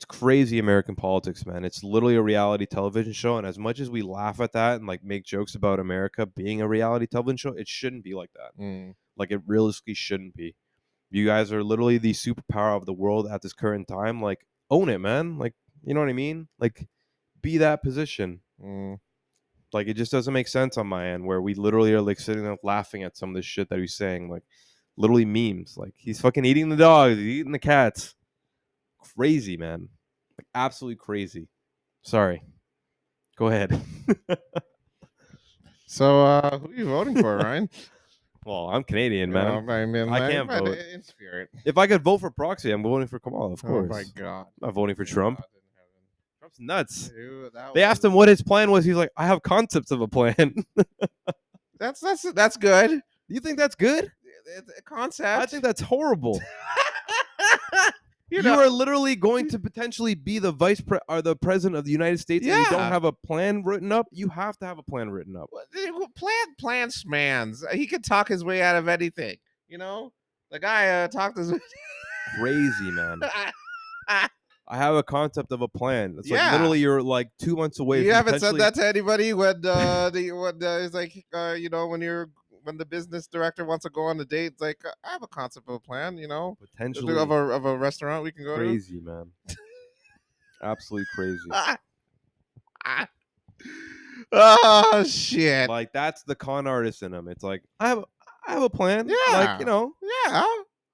crazy American politics, man. It's literally a reality television show. And as much as we laugh at that and, like, make jokes about America being a reality television show, it shouldn't be like that. Like, it realistically shouldn't be. You guys are literally the superpower of the world at this current time. Like, own it, man. Like, you know what I mean? Like, be that position. Like, it just doesn't make sense on my end where we literally are, like, sitting there laughing at some of this shit that he's saying. Like, Literally memes. Like he's fucking eating the dogs, he's eating the cats. Crazy, man. Like absolutely crazy. Sorry. Go ahead. So, who are you voting for, Ryan? Well, I'm Canadian, man. I can't vote. In spirit. If I could vote for proxy, I'm voting for Kamala, of course. Oh my God. I'm not voting for Trump. God in heaven. Trump's nuts. Dude, They asked him what his plan was. He's like, I have concepts of a plan. That's good. You think that's good? It's a concept. I think that's horrible. You You are literally going to potentially be the or the president of the United States, and you don't Yeah. have a plan written up. You have to have a plan written up. Plan smans. He could talk his way out of anything. You know, the guy talked his. Crazy, man. I have a concept of a plan. It's like Yeah. literally you're like 2 months away. You from haven't said potentially- that to anybody when it's like you know, when the business director wants to go on a date. It's like, I have a concept of a plan. You know, potentially of a restaurant we can go crazy, man. Absolutely crazy. to. Oh shit! Like that's the con artist in him. It's like I have a plan. Yeah. Like, you know, Yeah,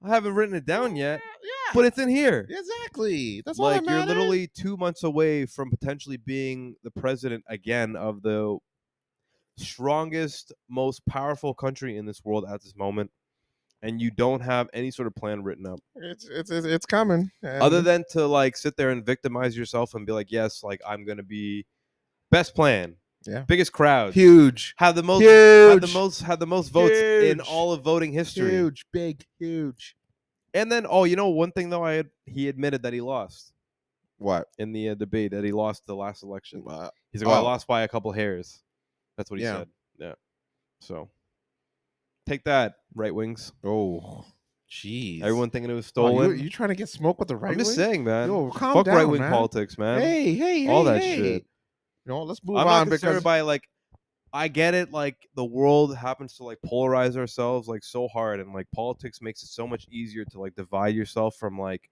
I haven't written it down yet, yeah. but it's in here. Exactly. That's all Like that you're matters. literally 2 months away from potentially being the president again of the strongest, most powerful country in this world at this moment, and you don't have any sort of plan written up. It's coming. Other than to like sit there and victimize yourself and be like, yes, like I'm gonna be best plan, Yeah. biggest crowd, huge, have the most, Huge. had the most votes in Huge. all of voting history. huge, big, huge. And then, you know, one thing though, he admitted that he lost What? in the debate, that he lost the last election. Uh, He's like, I oh. lost by a couple hairs. That's what he Yeah. said. Yeah. So take that, right wings. Oh, jeez. Everyone thinking it was Oh, stolen. you trying to get smoke with the right I'm just wing? saying, man. Yo, calm Fuck down, right wing man. politics, man. Hey, all that hey. shit. You know, let's move I'm on not concerned because by like, I get it. Like the world happens to like polarize ourselves like so hard, and like politics makes it so much easier to like divide yourself from like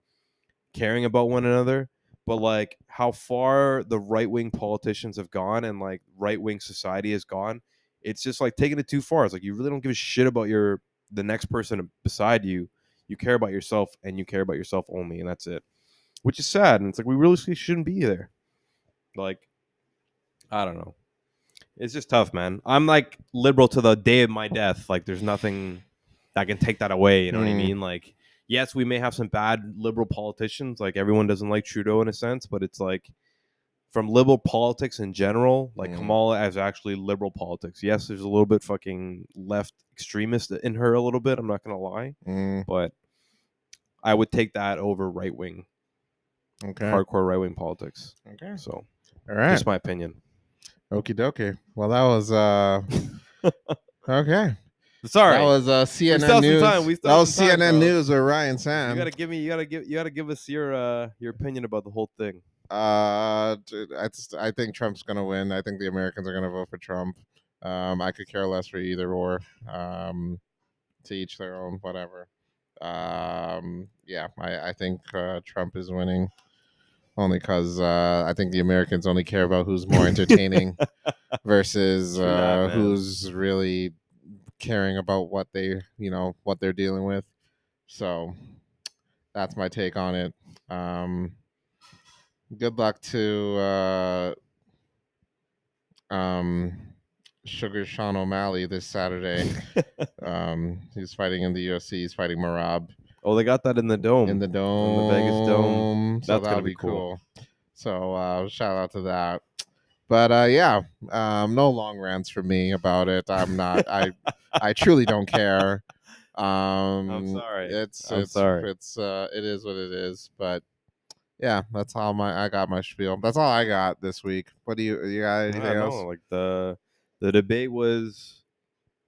caring about one another. But like how far the right wing politicians have gone and like right wing society has gone, it's just like taking it too far. It's like you really don't give a shit about the next person beside you. You care about yourself, and you care about yourself only, and that's it. Which is sad, and it's like we really shouldn't be there. Like, I don't know. It's just tough, man. I'm like liberal to the day of my death. Like, there's nothing that can take that away. You know what I mean? Like, yes, we may have some bad liberal politicians. Like, everyone doesn't like Trudeau in a sense, but it's like from liberal politics in general, like Kamala is actually liberal politics. Yes, there's a little bit fucking left extremist in her a little bit. I'm not gonna lie, but I would take that over right wing, hardcore right wing politics. Okay. So, all right, just my opinion. Okie dokie. Well, that was okay. Sorry, that was CNN News. That was CNN News with Ryan Sam. You gotta give us your opinion about the whole thing. Dude, I think Trump's gonna win. I think the Americans are gonna vote for Trump. I could care less for either or. To each their own, whatever. Yeah, I think Trump is winning. Only because I think the Americans only care about who's more entertaining versus who's really caring about what they're dealing with. So that's my take on it. Good luck to Sugar Sean O'Malley this Saturday. He's fighting in the UFC. He's fighting Marab. Oh, they got that in the dome. In the dome. In the Vegas dome. So That's that'll gonna be cool. So shout out to that. But yeah, no long rants from me about it. I'm not. I truly don't care. I'm sorry. It is what it is. But yeah, that's how I got my spiel. That's all I got this week. What do you got? Anything else? Like the debate was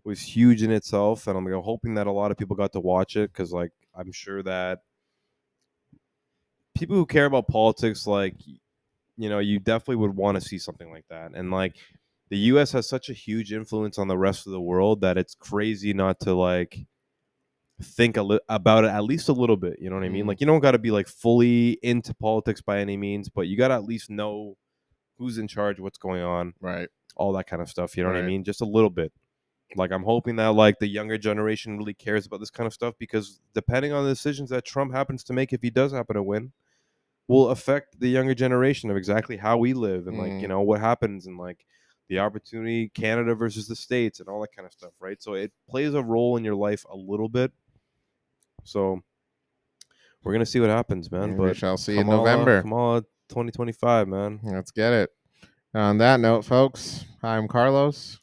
huge in itself, and I'm like, hoping that a lot of people got to watch it, because like I'm sure that people who care about politics, like, you know, you definitely would want to see something like that. And like the US has such a huge influence on the rest of the world that it's crazy not to like think about it at least a little bit. You know what I mean? Like, you don't got to be like fully into politics by any means, but you got to at least know who's in charge, what's going on, right? All that kind of stuff. You know what I Right. mean? Just a little bit. Like, I'm hoping that like the younger generation really cares about this kind of stuff, because depending on the decisions that Trump happens to make, if he does happen to win, will affect the younger generation of exactly how we live and like, you know, what happens and like the opportunity, Canada versus the States and all that kind of stuff, right? So it plays a role in your life a little bit. So we're gonna see what happens, man. We But shall see in November. Kamala 2025, man. Let's get it. On that note, folks, I'm Carlos.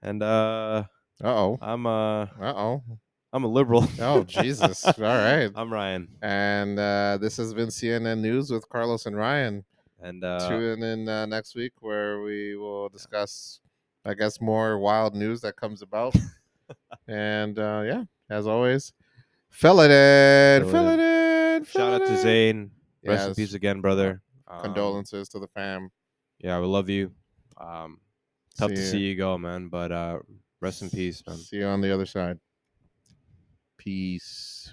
And Uh-oh. I'm Uh-oh. I'm a liberal. Oh, Jesus. All right. I'm Ryan. And this has been CNN News with Carlos and Ryan. And tune in next week where we will discuss, I guess, more wild news that comes about. And yeah, as always, fill it in. Shout out to Zane. Rest in Yes. peace again, brother. Condolences to the fam. Yeah, we love you. Tough to See see you. you go, man. But rest in peace, man. See you on the other side. Peace.